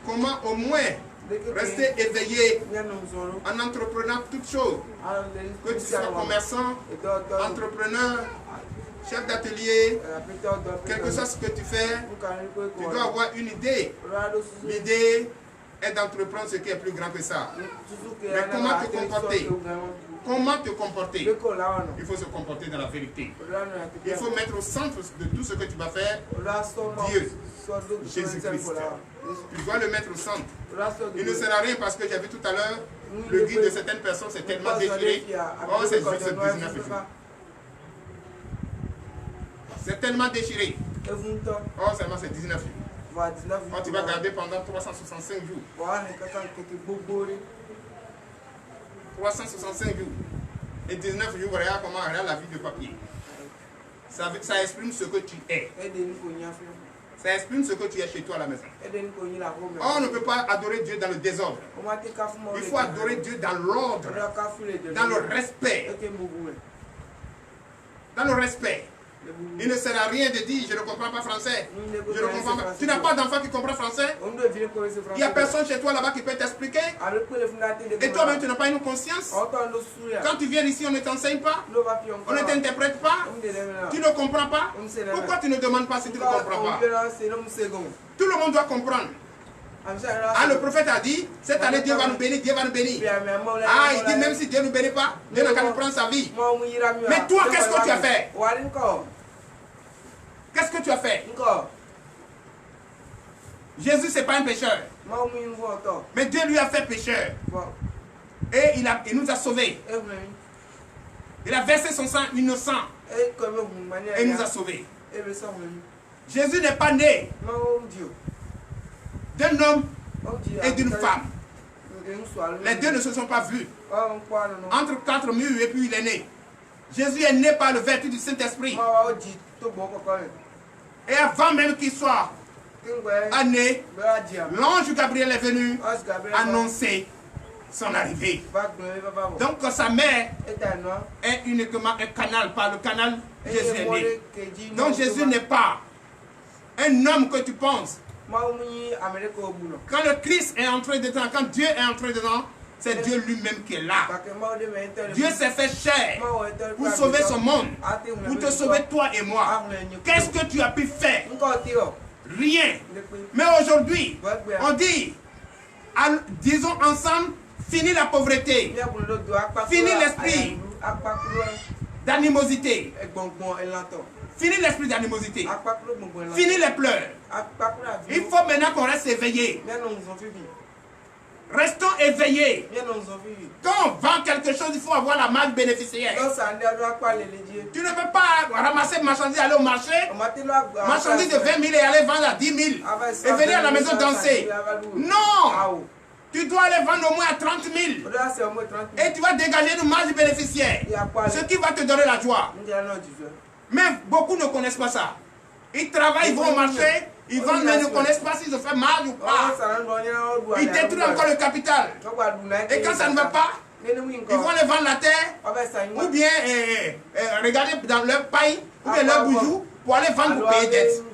[SPEAKER 1] comment au moins rester éveillé en entreprenant toutes choses, que tu sois commerçant, entrepreneur, chef d'atelier, quel que soit ce que tu fais, tu dois avoir une idée. L'idée est d'entreprendre ce qui est plus grand que ça. Mais comment te comporter? Comment te comporter? Il faut se comporter dans la vérité. Il faut mettre au centre de tout ce que tu vas faire Dieu, Jésus-Christ. Tu dois le mettre au centre. Il ne sert à rien parce que j'ai vu tout à l'heure, le guide de certaines personnes s'est tellement déchiré. Oh, c'est juste 19 jours. C'est tellement déchiré. Oh, seulement c'est 19 jours. Oh, tu vas garder pendant 365 jours. 365 jours. Et 19 jours, regarde comment regarde la vie de papier. Ça exprime ce que tu es. Ça exprime ce que tu es chez toi à la maison. Oh, on ne peut pas adorer Dieu dans le désordre. Il faut adorer Dieu dans l'ordre, dans le respect. Dans le respect. Il ne sert à rien de dire je ne comprends pas français. Je ne comprends pas. Tu n'as pas d'enfant qui comprend français. Il n'y a personne chez toi là-bas qui peut t'expliquer. Et toi-même tu n'as pas une conscience. Quand tu viens ici on ne t'enseigne pas. On ne t'interprète pas. Tu ne comprends pas. Pourquoi tu ne demandes pas si tu ne comprends pas? Tout le monde doit comprendre. Ah, le prophète a dit, cette année Dieu va nous bénir, Dieu va nous bénir. Ah, il dit même si Dieu ne nous bénit pas, Dieu n'a qu'à nous prendre sa vie. Mais toi, qu'est-ce que tu as fait? Qu'est-ce que tu as fait? Jésus, ce n'est pas un pécheur. Mais Dieu lui a fait pécheur. Et il nous a sauvés. Il a versé son sang innocent. Et il nous a sauvés. Jésus n'est pas né d'un homme et d'une femme. Les deux ne se sont pas vus. Entre 4 murs et puis il est né. Jésus est né par le vertu du Saint-Esprit. Et avant même qu'il soit né, l'ange Gabriel est venu annoncer son arrivée. Donc sa mère est uniquement un canal, par le canal Jésus est né. Donc Jésus n'est pas un homme que tu penses. Quand le Christ est entré dedans, quand Dieu est entré dedans, c'est Dieu lui-même qui est là. Dieu s'est fait chair pour sauver son monde, pour te sauver toi et moi. Qu'est-ce que tu as pu faire? Rien. Mais aujourd'hui, on dit, disons ensemble, fini la pauvreté, fini l'esprit d'animosité. Fini l'esprit d'animosité. Fini les pleurs. Il faut maintenant qu'on reste éveillé. Restons éveillés. Quand on vend quelque chose, il faut avoir la marque bénéficiaire. Tu ne peux pas ramasser marchandises, aller au marché, marchandises de 20 000 et aller vendre à 10 000 et venir à la maison danser. Non! Tu dois aller vendre au moins à 30 000 et tu vas dégager une marge bénéficiaire, ce qui va te donner la joie. Mais beaucoup ne connaissent pas ça. Ils travaillent, ils vont au marché, ils vendent, mais ne connaissent pas s'ils ont fait mal ou pas. Ils détruisent encore le capital. Et quand ça ne va pas, ils vont aller vendre la terre, ou bien regarder dans leur paille, ou bien leur boujou, pour aller vendre pour payer dette.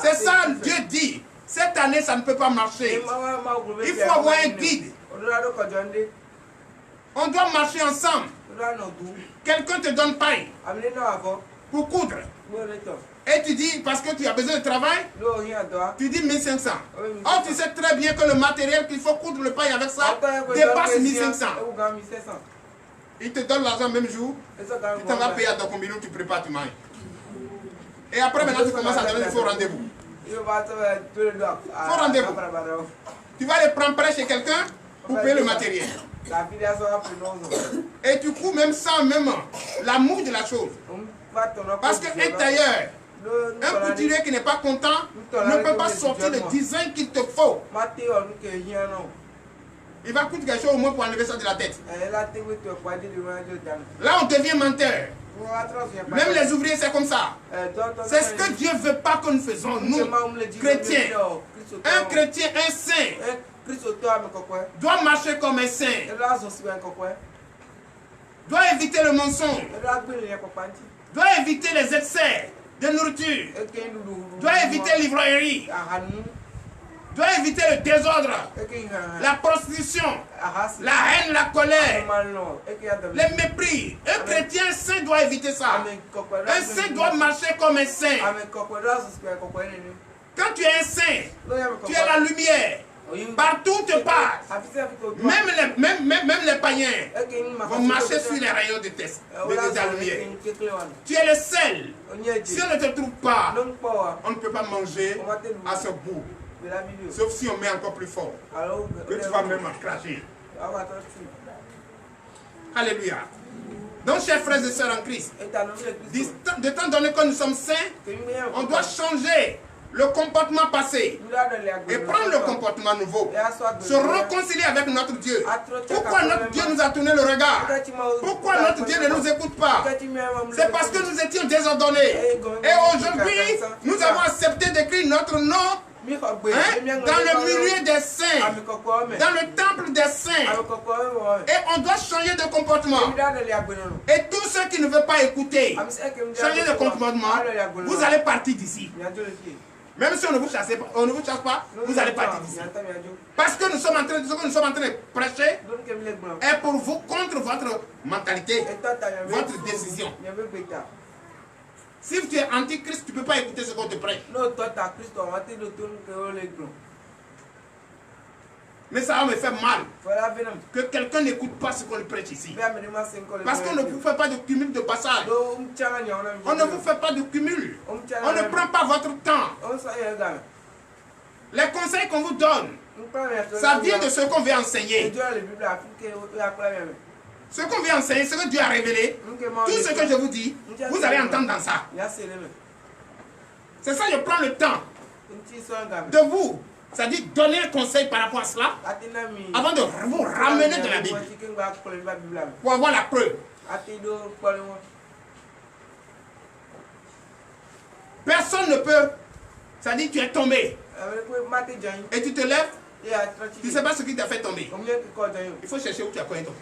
[SPEAKER 1] C'est ça, Dieu dit. Cette année, ça ne peut pas marcher. Il faut avoir un guide. On doit marcher ensemble. Quelqu'un te donne paille pour coudre. Et tu dis, parce que tu as besoin de travail, tu dis 1500. Or, tu sais très bien que le matériel qu'il faut coudre le paille avec ça dépasse 1500. Il te donne l'argent le même jour, tu t'en vas payer à ton combinaison, tu prépares, tu manges. Et après, maintenant, tu commences à donner le faux rendez-vous. Faux rendez-vous. Tu vas aller prendre prêt chez quelqu'un pour payer le matériel. Et tu cours même sans même l'amour de la chose. Parce qu'un tailleur, un couturier qui n'est pas content ne peut pas sortir le design qu'il te faut. Il va coûter quelque chose au moins pour enlever ça de la tête. Là, on devient menteur. Même les ouvriers, c'est comme ça. C'est ce que Dieu ne veut pas que nous faisons, nous, chrétiens. Un chrétien, un saint, doit marcher comme un saint. Doit éviter le mensonge. Doit éviter les excès de nourriture. Doit éviter l'ivrognerie. Doit éviter le désordre, la prostitution, la haine, la colère, les mépris. Un chrétien saint doit éviter ça. Un saint doit marcher comme un saint. Quand tu es un saint, tu es la lumière. Partout où tu passes, même les païens vont marcher sur les rayons de ta lumière. Tu es le sel. Si on ne te trouve pas, on ne peut pas manger à ce bout. Sauf si on met encore plus fort. Que tu vas même cracher. Alléluia. Donc, chers frères et sœurs en Christ, de temps donné que nous sommes saints, on doit changer le comportement passé et prendre le comportement nouveau. Se réconcilier avec notre Dieu. Pourquoi notre Dieu nous a tourné le regard? Pourquoi notre Dieu ne nous écoute pas? C'est parce que nous étions désordonnés. Et aujourd'hui, nous avons accepté d'écrire notre nom dans le milieu des saints, dans le temple des saints. Et on doit changer de comportement. Et tous ceux qui ne veulent pas écouter, changer de comportement, vous allez partir d'ici. Même si on ne vous chasse pas, vous allez partir d'ici. Parce que ce que nous sommes en train de prêcher est pour vous contre votre mentalité, votre décision. Si tu es antichrist, tu ne peux pas écouter ce qu'on te prête. Mais ça va me faire mal que quelqu'un n'écoute pas ce qu'on lui prêche ici. Parce qu'on ne vous fait pas de cumul de passage. On ne vous fait pas de cumul. On ne prend pas votre temps. Les conseils qu'on vous donne, ça vient de ce qu'on veut enseigner. Ce qu'on vient enseigner, ce que Dieu a révélé, tout ce que je vous dis, vous allez entendre dans ça. C'est ça, je prends le temps de vous, c'est-à-dire donner un conseil par rapport à cela, avant de vous ramener de la Bible, pour avoir la preuve. Personne ne peut, c'est-à-dire tu es tombé, et tu te lèves, tu ne sais pas ce qui t'a fait tomber. Il faut chercher où tu as connu tomber.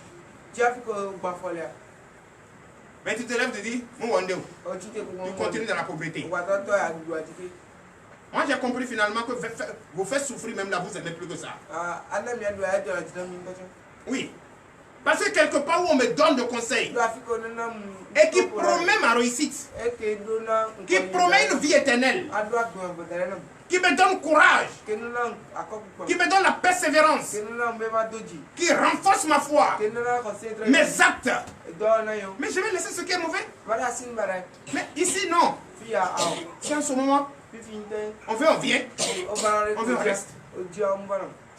[SPEAKER 1] Mais tu te lèves et tu dis, tu continues dans la pauvreté. Moi j'ai compris finalement que vous faites souffrir même là, vous n'aimez plus que ça. Oui. Parce que quelque part où on me donne des conseils et qui promet ma réussite, qui promet une vie éternelle, qui me donne courage, qui me donne la persévérance, qui renforce ma foi, mes actes. Mais je vais laisser ce qui est mauvais. Mais ici non. C'est en ce moment, on veut, on vient, on veut, on reste.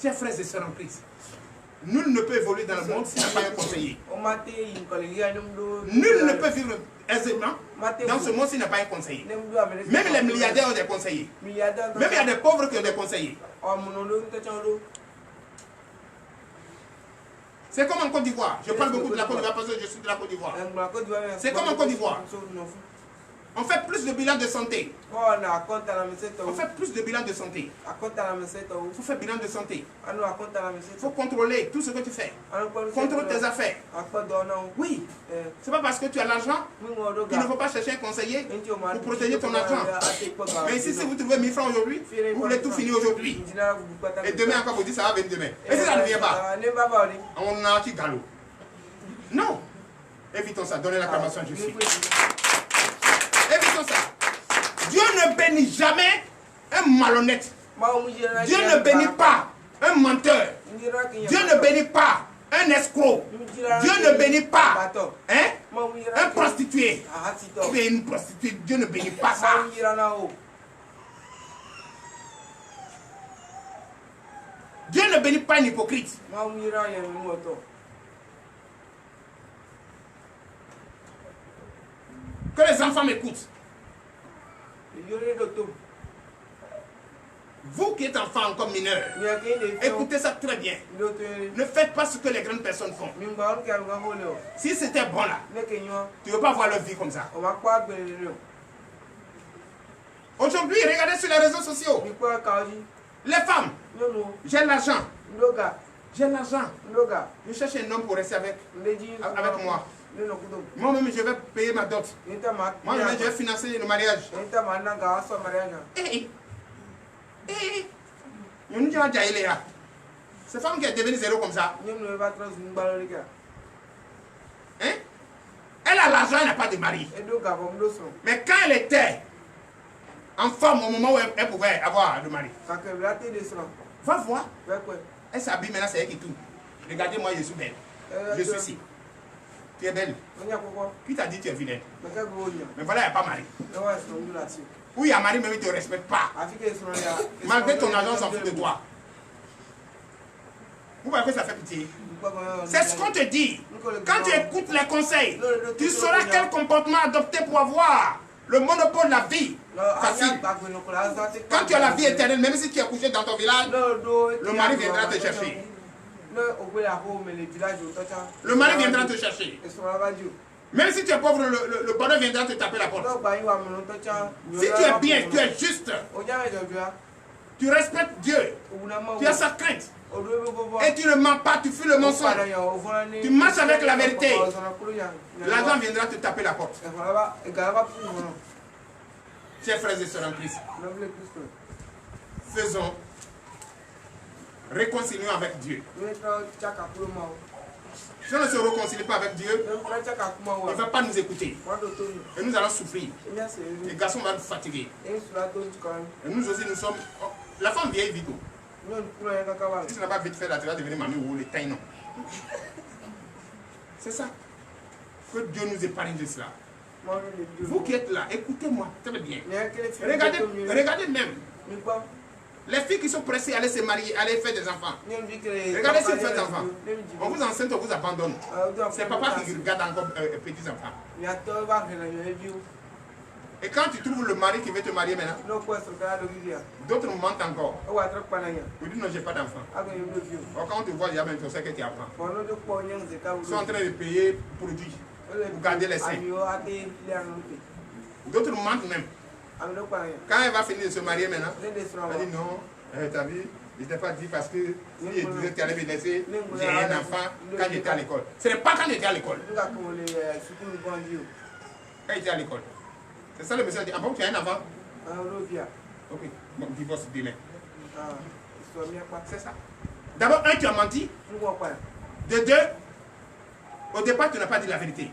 [SPEAKER 1] Chers frères et sœurs en Christ, nul ne peut évoluer dans le monde s'il n'a pas un conseiller. Nul ne peut vivre aisément dans ce monde s'il n'a pas un conseiller. Même les milliardaires ont des conseillers. Même il y a des pauvres qui ont des conseillers. C'est comme en Côte d'Ivoire. Je parle beaucoup de la Côte d'Ivoire parce que je suis de la Côte d'Ivoire. C'est comme en Côte d'Ivoire. On fait plus de bilan de santé. On fait plus de bilan de santé. Il faut faire bilan de santé. Il faut contrôler tout ce que tu fais. Contrôle tes affaires. Oui. C'est pas parce que tu as l'argent qu'il ne faut pas chercher un conseiller pour protéger ton argent. Mais ici, si vous trouvez 1000 francs aujourd'hui, vous voulez tout finir aujourd'hui. Et demain encore, vous dites ça va venir demain. Et si ça ne vient pas, on a un petit galop. Non. Évitons ça. Donnez l'acclamation à Jésus. Évitons ça. Dieu ne bénit jamais un malhonnête. Dieu ne bénit pas un menteur. Dieu ne bénit pas un escroc. Dieu ne bénit pas un prostitué. Ou bien une prostituée. Dieu ne bénit pas ça. Dieu ne bénit pas un hypocrite. Que les enfants m'écoutent. Vous qui êtes enfant encore mineur, écoutez ça très bien. Ne faites pas ce que les grandes personnes font. Si c'était bon là, tu ne veux pas voir leur vie comme ça. Aujourd'hui, regardez sur les réseaux sociaux. Les femmes, j'ai l'argent. J'ai l'argent. Je cherche un homme pour rester avec moi. Moi-même, je vais payer ma dot. Moi-même, je vais financer le mariage. Cette femme qui est devenue zéro comme ça. Hein? Elle a l'argent, elle n'a pas de mari. Mais quand elle était en forme, au moment où elle pouvait avoir le mari, va voir. Elle s'habille maintenant, c'est elle qui tout. Regardez, moi, je suis belle. Je suis ici. Tu es belle. Qui t'a dit que tu es vilaine? Mais voilà, il n'y a pas mari. Ou il y a mari, mais il ne te respecte pas. Malgré ton argent, on s'en fout de toi. Vous voyez que ça fait pitié? C'est ce qu'on te dit. Quand tu écoutes les conseils, tu sauras quel comportement adopter pour avoir le monopole de la vie facile. Quand tu as la vie éternelle, même si tu es couché dans ton village, le mari viendra te chercher. Le mari viendra te chercher. Même si tu es pauvre, le bonheur viendra te taper la porte. Si tu es bien, tu es juste, tu respectes Dieu, tu as sa crainte, et tu ne mens pas, tu fuis le mensonge, tu marches avec la vérité, l'argent viendra te taper la porte. Chers frères et sœurs en Christ, faisons, réconcilions avec Dieu. Si on ne se réconcilie pas avec Dieu, il ne va pas nous écouter. Et nous allons souffrir. Les garçons vont nous fatiguer. Et nous aussi, nous sommes... La femme vieillit vite. Si tu n'as pas vite fait, là, tu vas devenir mamie ou les tailles, non. C'est ça. Que Dieu nous épargne de cela. Vous qui êtes là, écoutez-moi très bien. Regardez même. Les filles qui sont pressées à aller se marier, à aller faire des enfants. Regardez si vous faites des enfants. On vous enceinte, on vous abandonne. C'est papa qui regarde encore petits enfants. Et quand tu trouves le mari qui veut te marier maintenant, d'autres mentent encore. Tu dis non, j'ai pas d'enfant. Quand on te voit, il y a même chose que tu apprends. Ils sont en train de payer produits pour garder les seins. D'autres mentent même. Quand elle va finir de se marier maintenant, elle dit non, t'as vu, je ne t'ai pas dit parce que si je disais que tu allais me laisser, j'ai un enfant quand j'étais à l'école. Ce n'est pas quand j'étais à l'école. Quand j'étais à l'école. C'est ça le monsieur dit. Ah bon, tu as un enfant? Ok, bon, divorce demain. C'est ça. D'abord, un, tu as menti. De deux, au départ, tu n'as pas dit la vérité.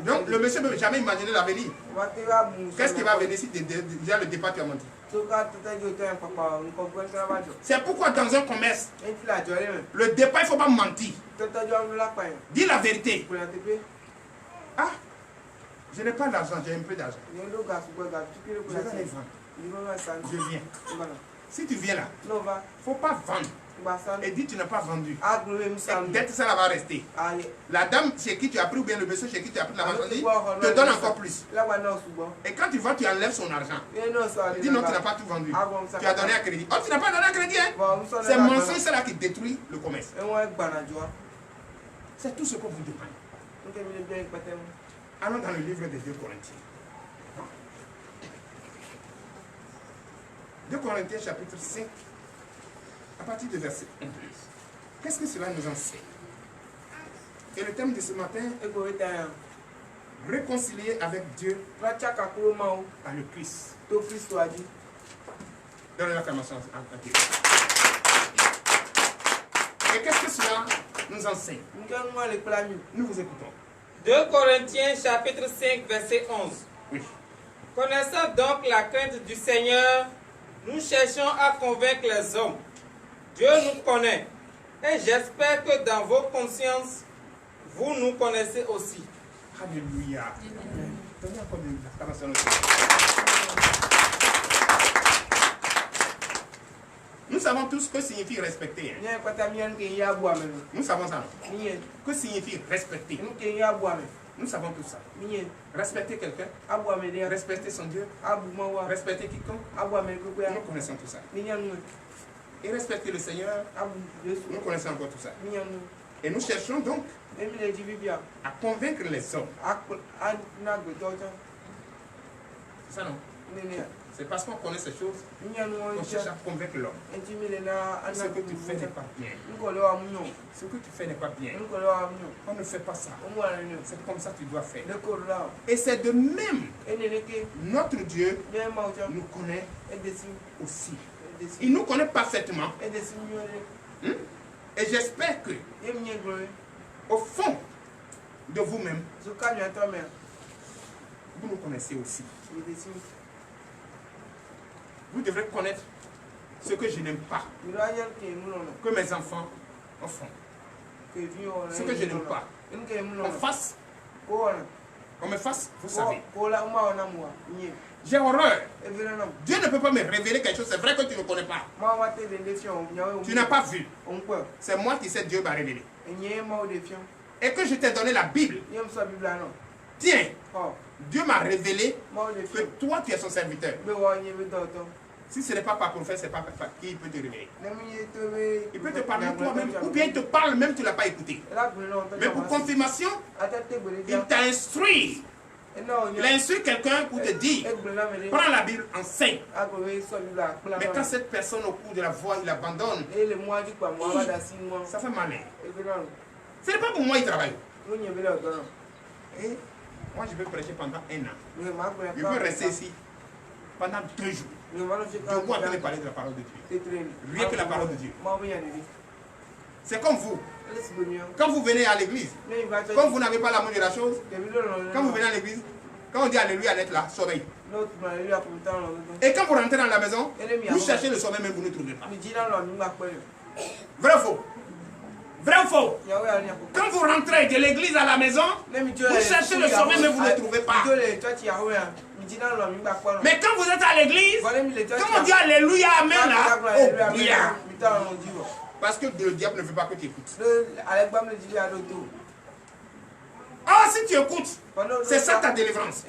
[SPEAKER 1] Donc, le monsieur ne peut jamais imaginer l'avenir. Qu'est-ce qui va venir si déjà le départ, tu as menti? C'est pourquoi dans un commerce, le départ, il ne faut pas mentir. Dis la vérité. Ah, je n'ai pas d'argent, j'ai un peu d'argent. Je vais les vendre. Je viens. Si tu viens là, il ne faut pas vendre. Et dis tu n'as pas vendu. Dès que ça va rester. La dame chez qui tu as pris ou bien le monsieur chez qui tu as pris la marchandise te donne encore plus. Et quand tu vas, tu enlèves son argent. Dis non, tu n'as pas tout vendu. Tu as donné à crédit. Oh, tu n'as pas donné à crédit, hein? C'est mensonge, c'est là qui détruit le commerce. C'est tout ce qu'on vous demande. Allons dans le livre des 2 Corinthiens. 2 Corinthiens chapitre 5. À partir du verset 1. Qu'est-ce que cela nous enseigne? Et le thème de ce matin, réconcilier avec Dieu par le Christ. Donne l'acclamation à Dieu. Et qu'est-ce que cela nous enseigne? Nous vous écoutons.
[SPEAKER 4] 2 Corinthiens chapitre 5 verset 11.
[SPEAKER 1] Oui.
[SPEAKER 4] Connaissant donc la crainte du Seigneur, nous cherchons à convaincre les hommes. Dieu nous connaît. Et j'espère que dans vos consciences, vous nous connaissez aussi.
[SPEAKER 1] Alléluia. Donnez encore une acclamation. Nous savons tous ce que signifie respecter. Hein. Nous savons ça. Que signifie respecter? Nous savons tout ça. Respecter quelqu'un, respecter son Dieu, respecter quiconque. Nous connaissons tout ça. Et respecter le Seigneur, nous connaissons encore tout ça. Et nous cherchons donc à convaincre les hommes. C'est ça non? C'est parce qu'on connaît ces choses qu'on cherche à convaincre l'homme. Ce que tu fais n'est pas bien. Ce que tu fais n'est pas bien. On ne fait pas ça. C'est comme ça que tu dois faire. Et c'est de même. Notre Dieu nous connaît aussi. Il nous connaît parfaitement. Et j'espère que, au fond de vous-même, vous nous connaissez aussi. Vous devrez connaître ce que je n'aime pas, que mes enfants en font. Ce que je n'aime pas, qu'on me fasse, vous savez. J'ai horreur. Dieu ne peut pas me révéler quelque chose, c'est vrai que tu ne connais pas. Tu n'as pas vu. C'est moi qui sais Dieu m'a révélé. Et que je t'ai donné la Bible. Tiens, Dieu m'a révélé que toi tu es son serviteur. Si ce n'est pas par prophète, c'est pas par qui il peut te révéler. Il peut te parler toi-même, ou bien il te parle même, tu ne l'as pas écouté. Mais pour confirmation, il t'a instruit. Il a instruit quelqu'un pour te dire, prends la Bible, enseigne. Mais quand cette personne au cours de la voie, il abandonne, ça fait mal. Ce n'est pas pour moi il travaille. Et moi je vais prêcher pendant 1 an. Je veux rester ici pendant 2 jours. Je vous entendre parler de la parole de Dieu. Rien que la parole de Dieu. C'est comme vous. Quand vous venez à l'église, comme vous n'avez pas l'amour de la chose, quand vous venez à l'église, quand on dit alléluia, d'être là, sommeil. Et quand vous rentrez dans la maison, vous cherchez le sommeil, mais vous ne trouvez pas. Vrai ou faux? Vrai ou faux? Quand vous rentrez de l'église à la maison, vous cherchez le sommeil, mais vous ne trouvez pas. Mais quand vous êtes à l'église, quand on dit alléluia, amen là, oh bien. Parce que le diable ne veut pas que tu écoutes. Ah, si tu écoutes, c'est ça ta délivrance.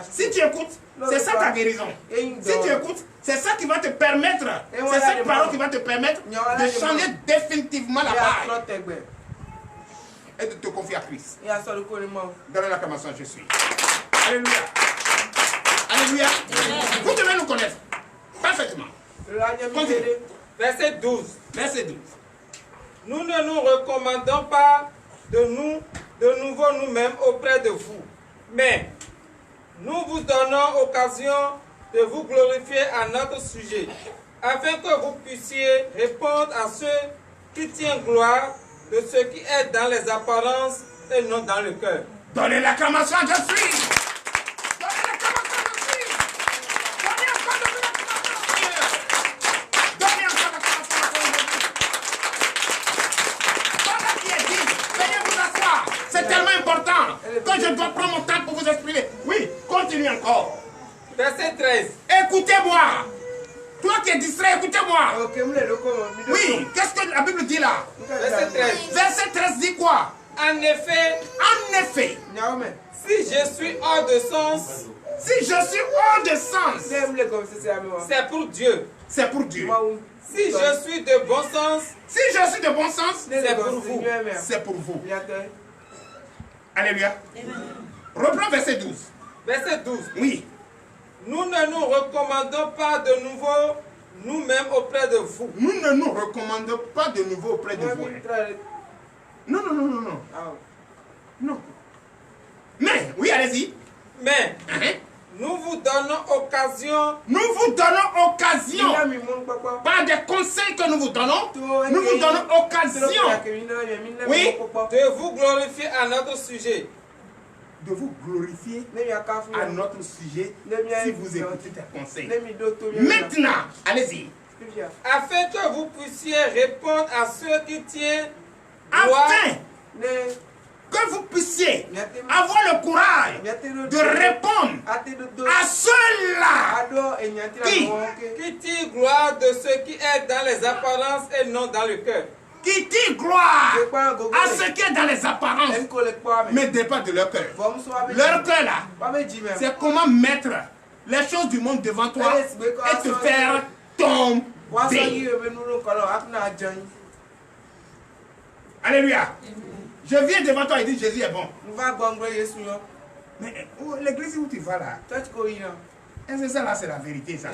[SPEAKER 1] Si tu écoutes, c'est ça ta guérison. Si tu écoutes, c'est ça qui va te permettre, c'est cette parole qui va te permettre de changer définitivement la paille et de te confier à Christ. Dans l'acclamation, je suis. Alléluia. Alléluia. Vous devez nous connaître parfaitement.
[SPEAKER 4] Verset 12.
[SPEAKER 1] Verset 12.
[SPEAKER 4] Nous ne nous recommandons pas de nouveau nous-mêmes auprès de vous, mais nous vous donnons occasion de vous glorifier à notre sujet, afin que vous puissiez répondre à ceux qui tiennent gloire de ce qui est dans les apparences et non dans le cœur.
[SPEAKER 1] Donnez l'acclamation, je suis. Donnez l'acclamation, je suis. Donnez encore de l'acclamation. Donnez encore l'acclamation. Voilà qui est dit. Veuillez vous asseoir. C'est tellement important que je dois prendre mon temps pour vous exprimer. Oui, continue encore.
[SPEAKER 4] Verset 13.
[SPEAKER 1] Écoutez-moi. Toi qui es distrait, écoutez-moi. Oui, qu'est-ce que la Bible dit là?
[SPEAKER 4] Verset 13.
[SPEAKER 1] Verset 13 dit quoi?
[SPEAKER 4] En effet,
[SPEAKER 3] Si je suis hors de sens,
[SPEAKER 4] c'est pour Dieu.
[SPEAKER 1] C'est pour Dieu.
[SPEAKER 3] Si je suis de bon sens,
[SPEAKER 4] c'est pour vous.
[SPEAKER 1] C'est pour vous. Alléluia. Reprends verset 12.
[SPEAKER 4] Verset 12.
[SPEAKER 1] Oui.
[SPEAKER 4] Nous ne nous recommandons pas de nouveau nous-mêmes auprès de vous.
[SPEAKER 1] Nous ne nous recommandons pas de nouveau auprès de vous. Non. Non. Mais, oui, allez-y.
[SPEAKER 4] Mais Nous vous donnons occasion.
[SPEAKER 1] Nous vous donnons occasion. Pas des conseils que nous vous donnons. Nous vous donnons occasion. Oui.
[SPEAKER 4] De vous glorifier à notre sujet.
[SPEAKER 1] De vous glorifier à notre sujet si vous écoutez tes conseils. Maintenant, allez-y.
[SPEAKER 4] Afin que vous puissiez répondre à ceux qui tiennent droit.
[SPEAKER 1] Afin que vous puissiez avoir le courage de répondre à ceux-là
[SPEAKER 4] qui tirent gloire de ce qui est dans les apparences et non dans le cœur.
[SPEAKER 1] Qui tirent gloire à ce qui est dans les apparences, mais dépend de leur cœur. Leur cœur là, c'est comment mettre les choses du monde devant toi et te faire tomber. Alléluia. Je viens devant toi et dis Jésus est bon. Mais l'église où tu vas là, est-ce que ça là c'est la vérité ça?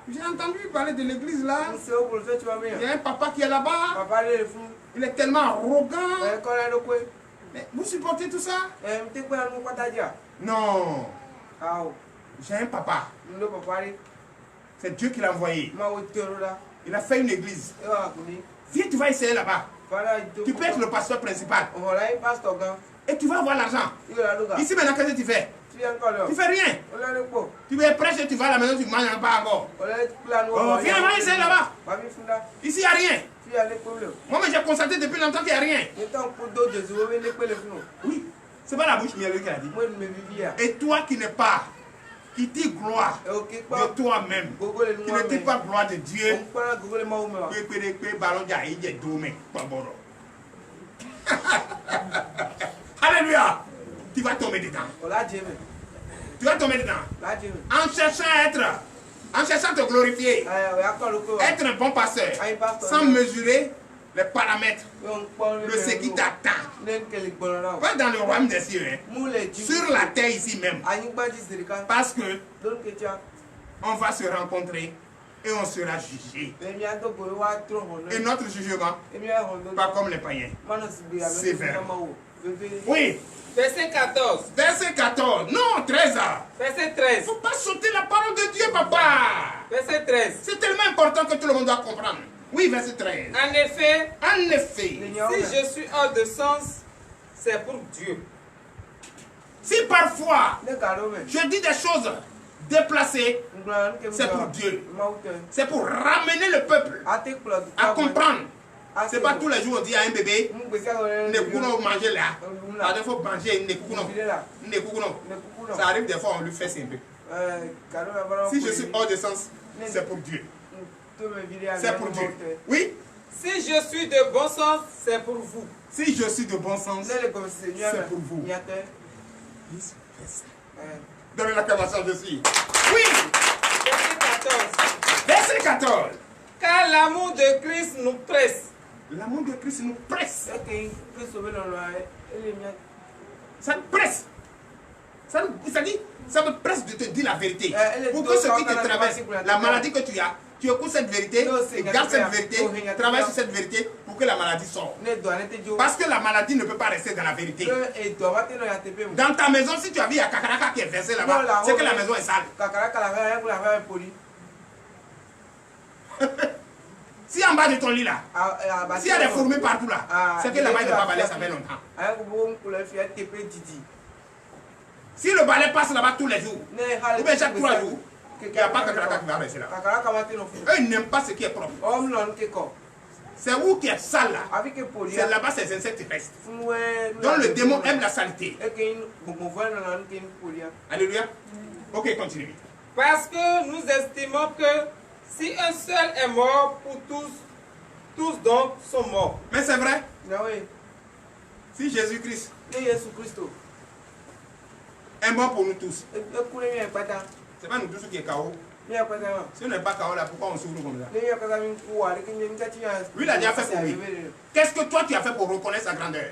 [SPEAKER 1] J'ai entendu parler de l'église là. Il y a un papa qui est là-bas. Il est tellement arrogant. Mais vous supportez tout ça? Non. J'ai un papa. C'est Dieu qui l'a envoyé. Il a fait une église. Viens, tu vas essayer là-bas. Tu peux être le pasteur principal. Et tu vas avoir l'argent. Ici maintenant, qu'est-ce que tu fais? Tu fais rien. Tu es prêche et tu vas à la maison, tu ne manges pas encore. Oh, viens, va essayer là-bas. Ici, il n'y a rien. Moi, j'ai constaté depuis longtemps qu'il n'y a rien. Oui, c'est pas la bouche mielleuse qui a dit. Et toi qui n'es pas, qui dit gloire de toi-même, qui ne dit pas gloire de Dieu, alléluia, tu vas tomber dedans. Tu vas tomber dedans. En cherchant à te glorifier, être un bon pasteur, sans mesurer les paramètres de ce qui t'attend. Pas dans le royaume des cieux, sur la terre ici même. Parce que on va se rencontrer et on sera jugé. Et notre jugement, pas comme les païens, sévère. Oui.
[SPEAKER 4] Verset 14.
[SPEAKER 1] Verset 14. Non, 13 ans.
[SPEAKER 4] Verset 13.
[SPEAKER 1] Il ne faut pas sauter la parole de Dieu, papa.
[SPEAKER 4] Verset 13.
[SPEAKER 1] C'est tellement important que tout le monde doit comprendre. Oui, verset 13.
[SPEAKER 4] En effet,
[SPEAKER 1] si
[SPEAKER 4] je suis hors de sens, c'est pour Dieu.
[SPEAKER 1] Si parfois je dis des choses déplacées, c'est pour Dieu. C'est pour ramener le peuple à comprendre. C'est pas tous les jours on dit à un bébé, ne pouvons manger là. Il faut manger, ne pouvons. Ça arrive des fois, on lui fait simple. Si je suis hors de sens, c'est pour Dieu. C'est pour Dieu. Oui?
[SPEAKER 4] Si je suis de bon sens, c'est pour vous.
[SPEAKER 1] Si je suis de bon sens, c'est pour vous. Donnez l'acclamation, je suis. Oui!
[SPEAKER 4] Verset 14.
[SPEAKER 1] Verset 14.
[SPEAKER 4] Car l'amour de Christ nous presse.
[SPEAKER 1] L'amour de Christ nous presse. Ça nous presse. Ça me presse de te dire la vérité. Pour que ce qui te traverse, la maladie que tu as, tu écoutes cette vérité, et garde cette vérité, travaille sur cette vérité pour que la maladie sorte. Parce que la maladie ne peut pas rester dans la vérité. Dans ta maison, si tu as vu, il y a Kakaraka qui est versé là-bas, c'est que la maison est sale. Si en bas de ton lit là, s'il y a des fourmis partout là, c'est que là-bas il ne va pas balayer, ça fait longtemps. Si le balai passe là-bas tous les jours, ou bien chaque 3 jours, il n'y a pas Kakaraka qui va rester là. Eux, ils n'aiment pas ce qui est propre. C'est où qui est sale là. C'est là-bas, ces insectes restent. Donc le démon aime la saleté. Alléluia. Ok, continue.
[SPEAKER 4] Parce que nous estimons que si un seul est mort pour tous donc sont morts.
[SPEAKER 1] Mais c'est vrai. Si Jésus-Christ est mort pour nous tous, c'est pas nous tous qui est KO. Si on n'est pas KO là, pourquoi on s'ouvre comme ça? Lui, il a déjà fait pour lui. Qu'est-ce que toi tu as fait pour reconnaître sa grandeur?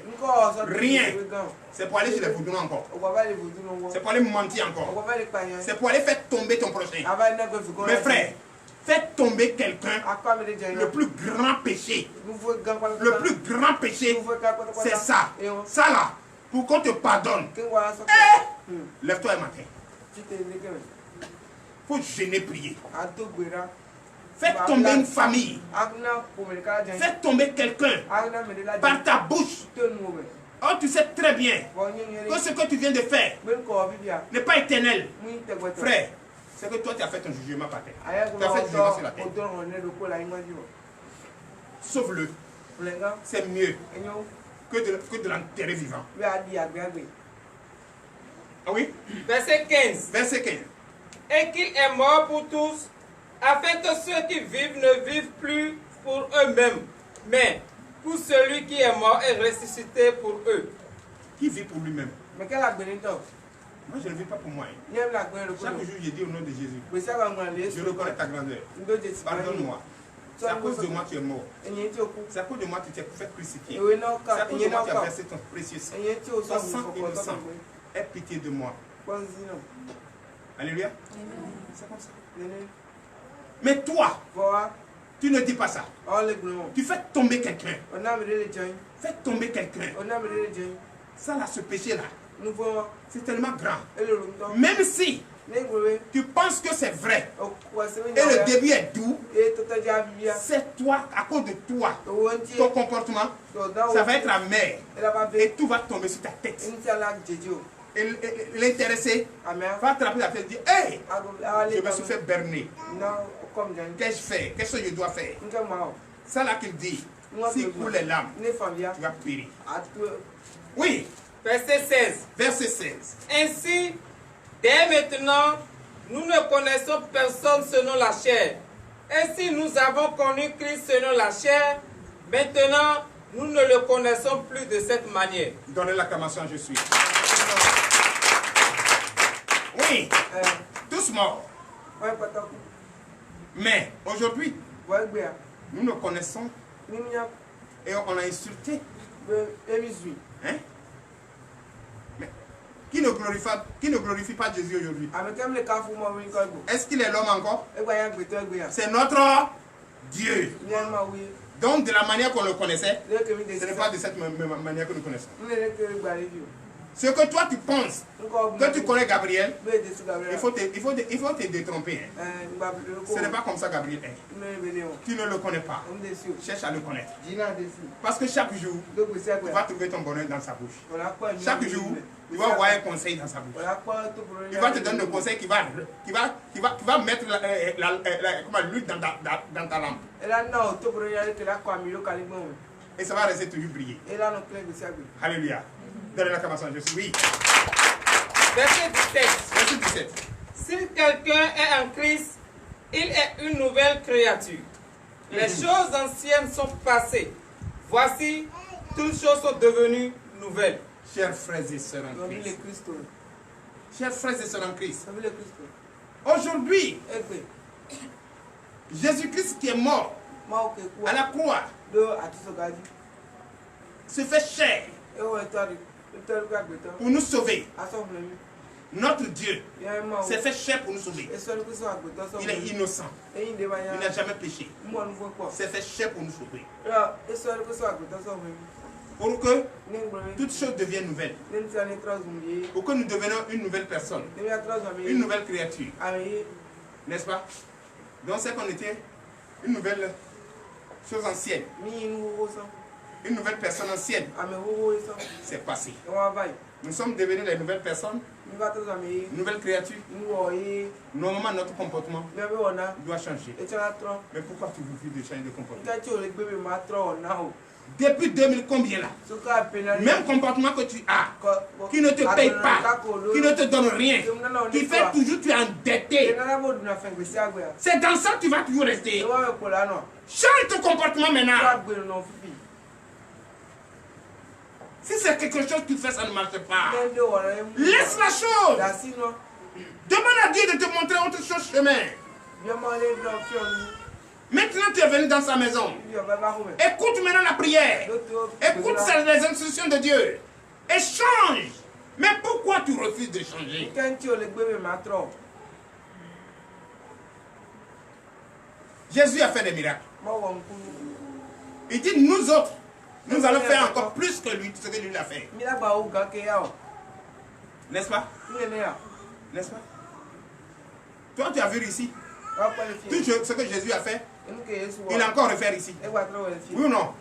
[SPEAKER 1] Rien. C'est pour aller chez les vaudous encore. C'est pour aller mentir encore. C'est pour aller faire tomber ton prochain. Mes frères, faites tomber quelqu'un. Le plus grand péché. Le plus grand péché, c'est ça. Ça là. pour qu'on te pardonne. Lève-toi un matin. Il faut gêner, prier. Fais tomber une famille. Fais tomber quelqu'un par ta bouche. Oh, tu sais très bien que ce que tu viens de faire n'est pas éternel. Frère, c'est que toi tu as fait ton jugement par terre. Tu as fait ton jugement sur la terre. Sauve-le. C'est mieux que de l'enterrer vivant. Ah oui?
[SPEAKER 4] Verset 15.
[SPEAKER 1] Verset 15.
[SPEAKER 4] Et qu'il est mort pour tous, afin que ceux qui vivent ne vivent plus pour eux-mêmes, mais pour celui qui est mort et ressuscité pour eux.
[SPEAKER 1] Qui vit pour lui-même? Moi, je ne vis pas pour moi. Chaque jour, je dis au nom de Jésus. Je reconnais ta grandeur. Pardonne-moi. C'est à cause de moi que tu es mort. C'est à cause de moi que tu t'es fait crucifier. C'est à cause de moi que tu as versé ton précieux sang. Ton sang innocent. Aie pitié de moi. Alléluia. C'est comme ça. Mais toi, tu ne dis pas ça. Tu fais tomber quelqu'un. Fais tomber quelqu'un. Ça là, ce péché-là, c'est tellement grand. Même si tu penses que c'est vrai et le début est doux, c'est toi, à cause de toi, ton comportement, ça va être amer et tout va tomber sur ta tête. Et l'intéressé va attraper la tête et dire: hey, je me suis fait berner. Qu'est-ce que je fais? Qu'est-ce que je dois faire? Ça là qu'il dit: s'il coule les larmes, tu vas périr. Oui.
[SPEAKER 4] Verset 16.
[SPEAKER 1] Verset 16.
[SPEAKER 4] Ainsi, dès maintenant, nous ne connaissons personne selon la chair. Et si nous avons connu Christ selon la chair, maintenant, nous ne le connaissons plus de cette manière.
[SPEAKER 1] Donnez l'acclamation, je suis. Oui, tous morts. Mais aujourd'hui, nous nous connaissons et on a insulté. Hein? Mais qui ne glorifie pas Jésus aujourd'hui? Est-ce qu'il est l'homme encore? C'est notre Dieu. Donc de la manière qu'on le connaissait, ce n'est pas de cette manière que nous connaissons. Ce que toi tu penses que tu connais Gabriel, il faut te détromper. Hein. Ce n'est pas comme ça Gabriel est. Tu ne le connais pas. Cherche à le connaître. Parce que chaque jour, tu vas trouver ton bonheur dans sa bouche. Chaque jour, tu vas avoir un conseil dans sa bouche. Il va te donner le conseil qui va mettre l'huile dans ta lampe. Et ça va rester toujours briller. Alléluia. Donnez l'acclamation, je suis. Oui.
[SPEAKER 4] Verset 17.
[SPEAKER 1] Verset 17.
[SPEAKER 4] Si quelqu'un est en Christ, il est une nouvelle créature. Les choses anciennes sont passées. Voici, toutes choses sont devenues nouvelles.
[SPEAKER 1] Chers frères et sœurs en Christ. Chers frères et sœurs en Christ. Aujourd'hui, Jésus-Christ qui est mort à la croix se fait chair pour nous sauver. Notre Dieu s'est fait chair pour nous sauver. Il est innocent. Il n'a jamais péché. Il s'est fait chair pour nous sauver. Pour que toutes choses deviennent nouvelles. Pour que nous devenions une nouvelle personne. Une nouvelle créature. N'est-ce pas? Donc c'est qu'on était une nouvelle chose ancienne. Une nouvelle personne ancienne. C'est passé. Nous sommes devenus des nouvelles personnes. Nouvelles créatures. Normalement, notre comportement doit changer. Mais pourquoi tu veux de changer de comportement? Depuis 2000 combien là? Même comportement que tu as, qui ne te paye pas, qui ne te donne rien, qui fait toujours tu es endetté. C'est dans ça que tu vas toujours rester. Change ton comportement maintenant. Si c'est quelque chose que tu fais, ça ne marche pas. Laisse la chose. Demande à Dieu de te montrer autre chose chemin. Maintenant tu es venu dans sa maison. Écoute maintenant la prière. Écoute les instructions de Dieu. Et change. Mais pourquoi tu refuses de changer? Jésus a fait des miracles. Il dit nous autres, Nous allons faire encore plus que lui, ce que lui a fait. N'est-ce pas? N'est-ce pas? Toi, tu as vu ici. Tout ce que Jésus a fait, il a encore refait ici. Oui ou non?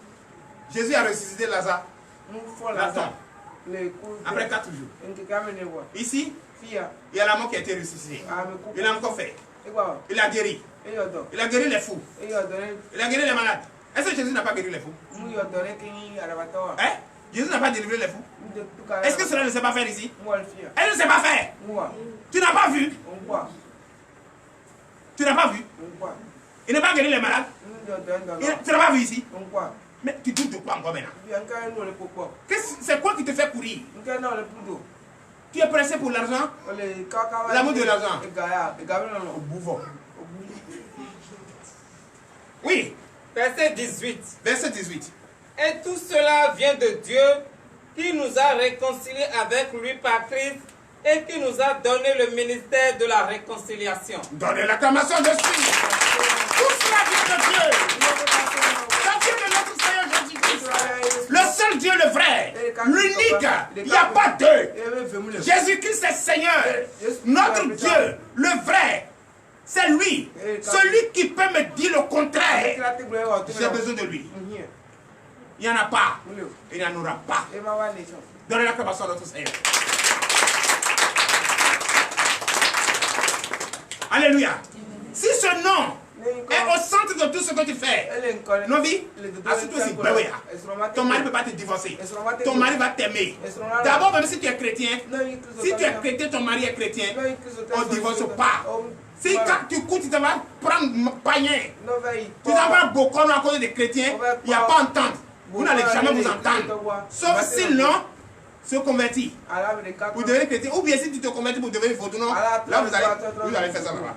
[SPEAKER 1] Jésus a ressuscité Lazare. Après 4 jours. Ici, il y a la mort qui a été ressuscitée. Il a encore fait. Il a guéri. Il a guéri les fous. Il a guéri les malades. Est-ce que Jésus n'a pas guéri les fous? Hein? Jésus n'a pas délivré les fous. Est-ce que cela ne sait pas faire ici? Elle ne sait pas faire. Tu n'as pas vu? Tu n'as pas vu? Il n'a pas guéri les malades. Tu n'as pas vu ici? Mais tu doutes de quoi encore maintenant? C'est quoi qui te fait courir? Tu es pressé pour l'argent? L'amour de l'argent? Au bouffon. Oui.
[SPEAKER 4] Verset 18.
[SPEAKER 1] Verset 18.
[SPEAKER 4] Et tout cela vient de Dieu qui nous a réconciliés avec lui par Christ et qui nous a donné le ministère de la réconciliation.
[SPEAKER 1] Donnez l'acclamation, je suis. Tout cela vient de Dieu. Ça vient de notre Seigneur Jésus-Christ. Le seul Dieu, le vrai, l'unique. Il n'y a pas deux. Jésus-Christ est Seigneur. Notre Dieu, le vrai, c'est lui. Celui qui peut me dire le contraire. J'ai besoin de lui. Il n'y en a pas. Il n'y en aura pas. Donnez l'acclamation à notre Seigneur. Alléluia. Si ce nom est au centre de tout ce que tu fais, non, vie, ton mari ne peut pas te divorcer. Ton mari va t'aimer. D'abord, même si tu es chrétien, ton mari est chrétien, on ne divorce pas. Si quand tu cours, tu te vas prendre païen, tu vas avoir beaucoup à cause des chrétiens, il n'y a pas entente. Vous n'allez jamais vous entendre. Sauf si l'un se convertit. Vous devenez chrétien. Ou bien si tu te convertis pour devenir vaudounon, là vous allez faire ça là-bas.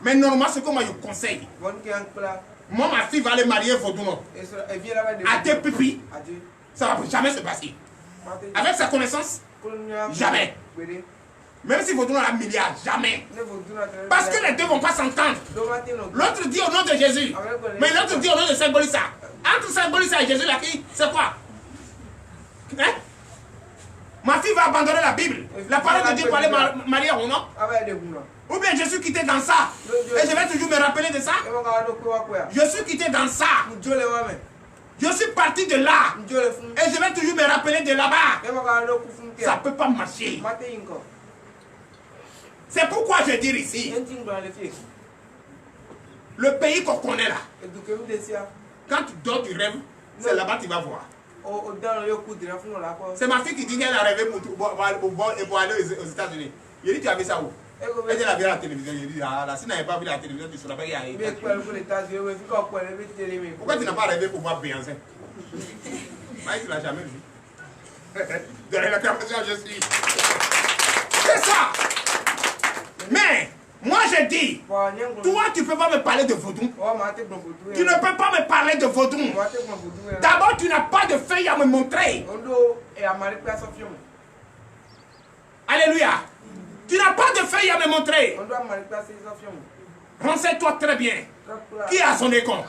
[SPEAKER 1] Mais normalement, ce que moi je conseille, moi ma fille va aller marier vaudounon. À deux pipis, ça ne va jamais se passer. Avec sa connaissance, jamais. Même si vaudounon a un milliard, jamais. Parce que les deux ne vont pas s'entendre. L'autre dit au nom de Jésus, mais l'autre dit au nom de Saint-Bolissa. Entre Saint-Bolissa et Jésus, la fille, c'est quoi? Hein? Ma fille va abandonner la Bible. La parole de Dieu pour aller marier ou non? Ou bien je suis quitté dans ça. Et je vais toujours me rappeler de ça. Je suis quitté dans ça. Je suis parti de là. Et je vais toujours me rappeler de là-bas. Ça ne peut pas marcher. C'est pourquoi je dis ici, le pays qu'on connaît là, quand tu dors, tu rêves, c'est là-bas que tu vas voir. C'est ma fille qui dit qu'elle a rêvé pour aller aux États-Unis. Je dis, tu as vu ça où? Elle a vu la télévision. Je dis, ah là, si tu n'avais pas vu la télévision, tu ne saurais pas y aller. Pourquoi tu n'as pas rêvé pour voir Beyoncé? Tu ne l'as jamais vu. Derrière la caméra, je suis. C'est ça! Mais, moi je dis, toi tu ne peux pas me parler de vaudou. Tu ne peux pas me parler de vaudou. D'abord, tu n'as pas de feuille à me montrer. Alléluia. Tu n'as pas de feuille à me montrer. Renseigne-toi très bien. Qui a son école?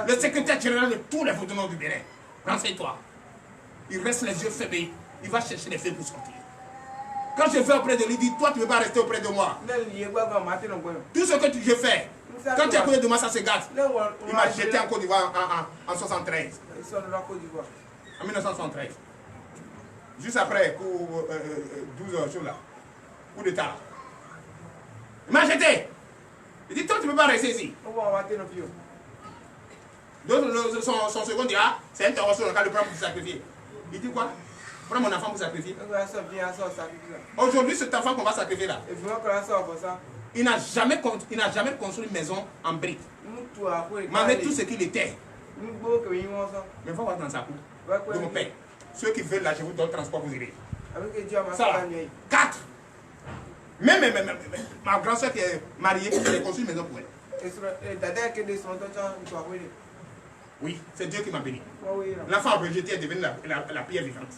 [SPEAKER 1] Le secrétaire général de tous les vaudous du Bénin. Renseigne-toi. Il reste les yeux fermés. Il va chercher les feuilles pour sortir. Quand je vais auprès de lui, il dit, toi tu ne veux pas rester auprès de moi. Tout ce que je fais, quand tu es à côté de moi, ça se gâte. Il m'a jeté en Côte d'Ivoire en 73. En 1973. Juste après, 12 jours là. Coup d'état. Il m'a jeté. Il dit, toi tu ne peux pas rester ici. D'autres, son second dit, ah, c'est un terroriste, on a le prendre pour sacrifier. Il dit quoi? Prends mon enfant pour sacrifier. Aujourd'hui, cet enfant qu'on va sacrifier là, il n'a jamais construit une maison en briques. Malgré tout ce qu'il était. Mais il faut voir dans sa cour. De mon père. Ceux qui veulent là, je vous donne le transport, vous irez. Ça là. 4. Même ma grand-soeur qui est mariée, elle a construit une maison pour elle. Oui, c'est Dieu qui m'a béni. L'enfant rejeté est devenu la pierre vivante.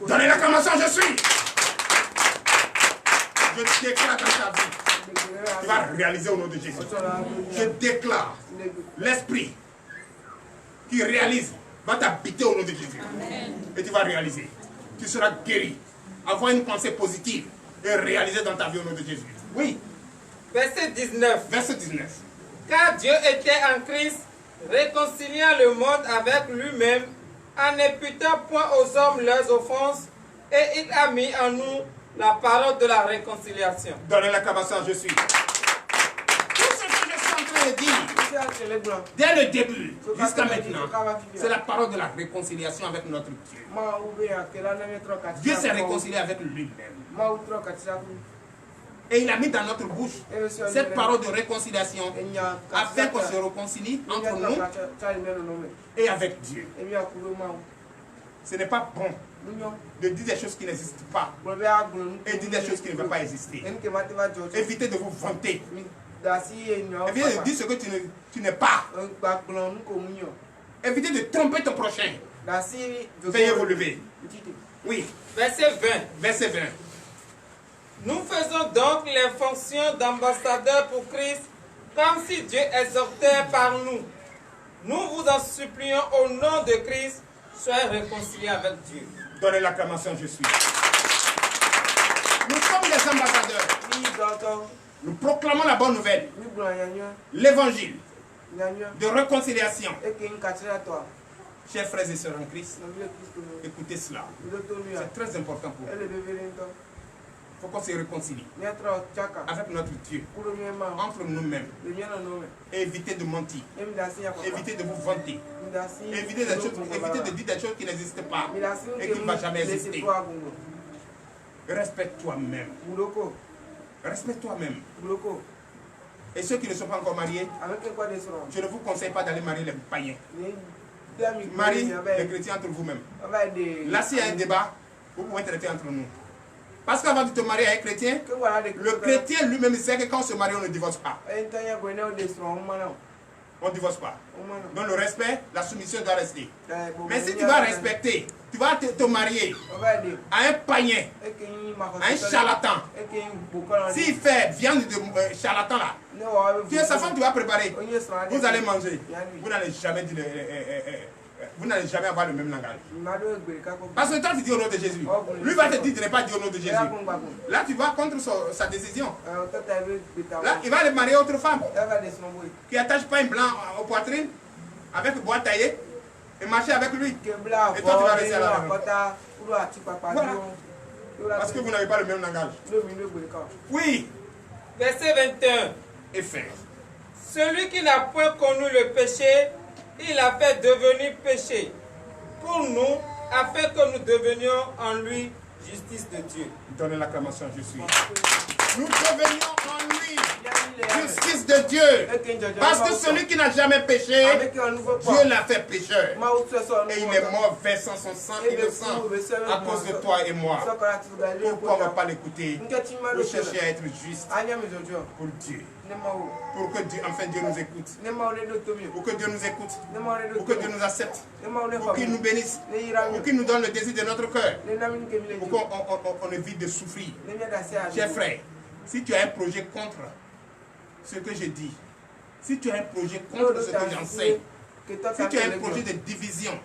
[SPEAKER 1] Donnez l'acclamation, je suis. Je déclare dans ta vie. Tu vas réaliser au nom de Jésus. Je déclare l'esprit qui réalise va t'habiter au nom de Jésus. Amen. Et tu vas réaliser. Tu seras guéri. Avoir une pensée positive et réaliser dans ta vie au nom de Jésus. Oui.
[SPEAKER 4] Verset 19.
[SPEAKER 1] Verset 19.
[SPEAKER 4] Car Dieu était en Christ, réconciliant le monde avec lui-même, en n'imputant point aux hommes leurs offenses, et il a mis en nous la parole de la réconciliation.
[SPEAKER 1] Donnez l'acclamation, je suis. Tout ce que je suis en train de dire, dès le début jusqu'à maintenant, c'est la parole de la réconciliation avec notre Dieu. Dieu s'est réconcilié avec lui-même. Et il a mis dans notre bouche cette parole de réconciliation afin qu'on se réconcilie entre nous et avec Dieu. Ce n'est pas bon de dire des choses qui n'existent pas et dire des choses qui ne vont pas exister. Évitez de vous vanter. Évitez de dire ce que tu n'es pas. Évitez de tromper ton prochain. Veuillez vous lever. Oui.
[SPEAKER 4] Verset 20.
[SPEAKER 1] Verset 20.
[SPEAKER 4] Nous faisons donc les fonctions d'ambassadeurs pour Christ, comme si Dieu exhortait par nous. Nous vous en supplions au nom de Christ, soyez réconciliés avec Dieu.
[SPEAKER 1] Donnez l'acclamation, je suis. Nous sommes des ambassadeurs. Nous proclamons la bonne nouvelle. L'évangile de réconciliation. Chers frères et sœurs en Christ, écoutez cela. C'est très important pour vous. Il faut qu'on se réconcilie avec notre Dieu, entre nous-mêmes. Et évitez de mentir. Évitez de vous vanter. Évitez de dire des choses qui n'existent pas et qui ne vont jamais exister. Respecte toi-même. Respecte toi-même. Et ceux qui ne sont pas encore mariés, je ne vous conseille pas d'aller marier les païens. Marie les chrétiens entre vous-même. Là, s'il y a un débat, vous pouvez traiter entre nous. Parce qu'avant de te marier avec un chrétien, le chrétien lui-même sait que quand on se marie, on ne divorce pas. On ne divorce pas. Donc le respect, la soumission doit rester. Mais si tu vas respecter, tu vas te marier à un païen, à un charlatan. S'il fait viande de charlatan là, tu es sa femme, tu vas préparer. Vous allez manger. Vous n'allez jamais dire... Vous n'allez jamais avoir le même langage. Parce que toi tu dis au nom de Jésus, lui va te dire de ne pas dire au nom de Jésus. Là tu vas contre sa décision. Là il va aller marier autre femme qui attache pas un blanc aux poitrines avec bois taillé et marcher avec lui. Et toi tu vas rester à la maison. Voilà. Parce que vous n'avez pas le même langage. Oui.
[SPEAKER 4] Verset 21.
[SPEAKER 1] Et fin.
[SPEAKER 4] Celui qui n'a point connu le péché, il a fait devenir péché pour nous, afin que nous devenions en lui justice de Dieu.
[SPEAKER 1] Donnez l'acclamation, je suis. Nous devenions en lui justice de Dieu. Parce que celui qui n'a jamais péché, Dieu l'a fait pécheur. Et il est mort versant son sang innocent à cause de toi et moi. Pourquoi on ne va pas l'écouter? Vous cherchez à être juste pour Dieu. Pour que Dieu, enfin Dieu nous écoute. Pour que Dieu nous écoute. Pour que Dieu nous accepte. Pour qu'il nous bénisse. Pour qu'il nous donne le désir de notre cœur. Pour qu'on évite de souffrir. Chers frères, si tu as un projet contre ce que je dis, si tu as un projet contre ce que j'enseigne, si tu as un projet de division,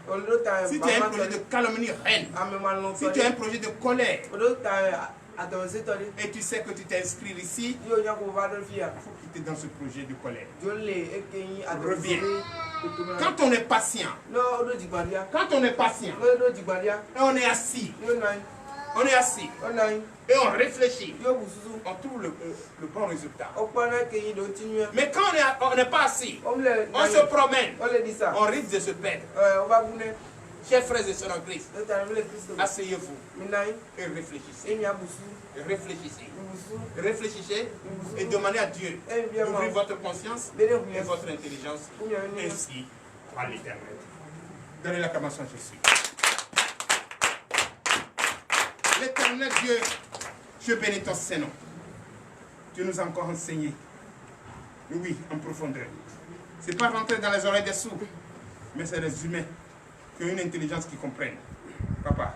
[SPEAKER 1] si tu as un projet de calomnie, haine, si tu as un projet de colère, et tu sais que tu t'es inscrit ici, il faut quitter dans ce projet de colère. Reviens. Quand on est patient, et on est assis, et on réfléchit, on trouve le bon résultat. Mais quand on n'est pas assis, on se promène, on risque de se perdre. Chers frères et sœurs en Christ, asseyez-vous et réfléchissez. Réfléchissez et demandez à Dieu d'ouvrir votre conscience et votre intelligence ainsi à l'éternel. Donnez l'acclamation à Jésus. L'éternel Dieu, je bénis ton Saint-Nom. Tu nous as encore enseigné. Oui, en profondeur. Ce n'est pas rentrer dans les oreilles des sourds, mais c'est les humains qui ont une intelligence qui comprennent. Papa,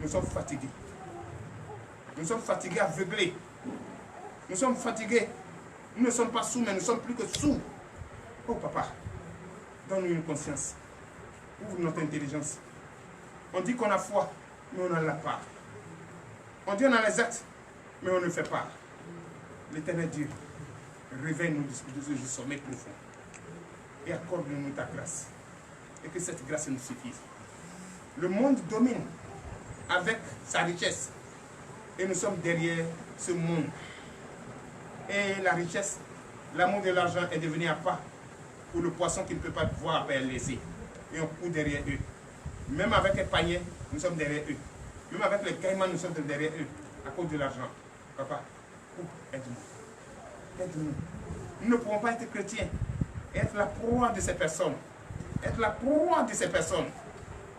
[SPEAKER 1] nous sommes fatigués. Nous sommes fatigués, aveuglés. Nous sommes fatigués. Nous ne sommes pas sourds, mais nous sommes plus que sourds. Oh papa, Donne-nous une conscience. Ouvre notre intelligence. On dit qu'on a foi, mais on n'en a pas. On dit qu'on a les actes, mais on ne fait pas. L'Éternel Dieu, réveille-nous du sommeil profond et accorde-nous ta grâce. Et que cette grâce nous suffise. Le monde domine avec sa richesse. Et nous sommes derrière ce monde. Et la richesse, l'amour de l'argent est devenu à part pour le poisson qui ne peut pas voir après laisser. Et on court derrière eux. Même avec un panier, nous sommes derrière eux. Même avec les caïmans, nous sommes derrière eux. À cause de l'argent. Papa, aide-nous. Aide-nous. Nous ne pouvons pas être chrétiens. Être la proie de ces personnes. Être la proie de ces personnes.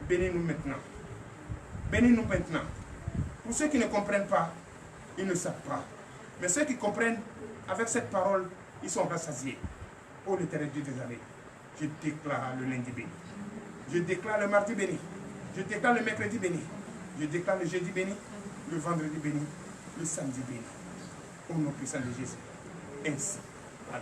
[SPEAKER 1] Bénis-nous maintenant. Bénis-nous maintenant. Pour ceux qui ne comprennent pas, ils ne savent pas. Mais ceux qui comprennent, avec cette parole, ils sont rassasiés. Oh l'Éternel Dieu des armées, je déclare le lundi béni. Je déclare le mardi béni. Je déclare le mercredi béni. Je déclare le jeudi béni, le vendredi béni, le samedi béni. Au nom puissant de Jésus. Ainsi. Amen.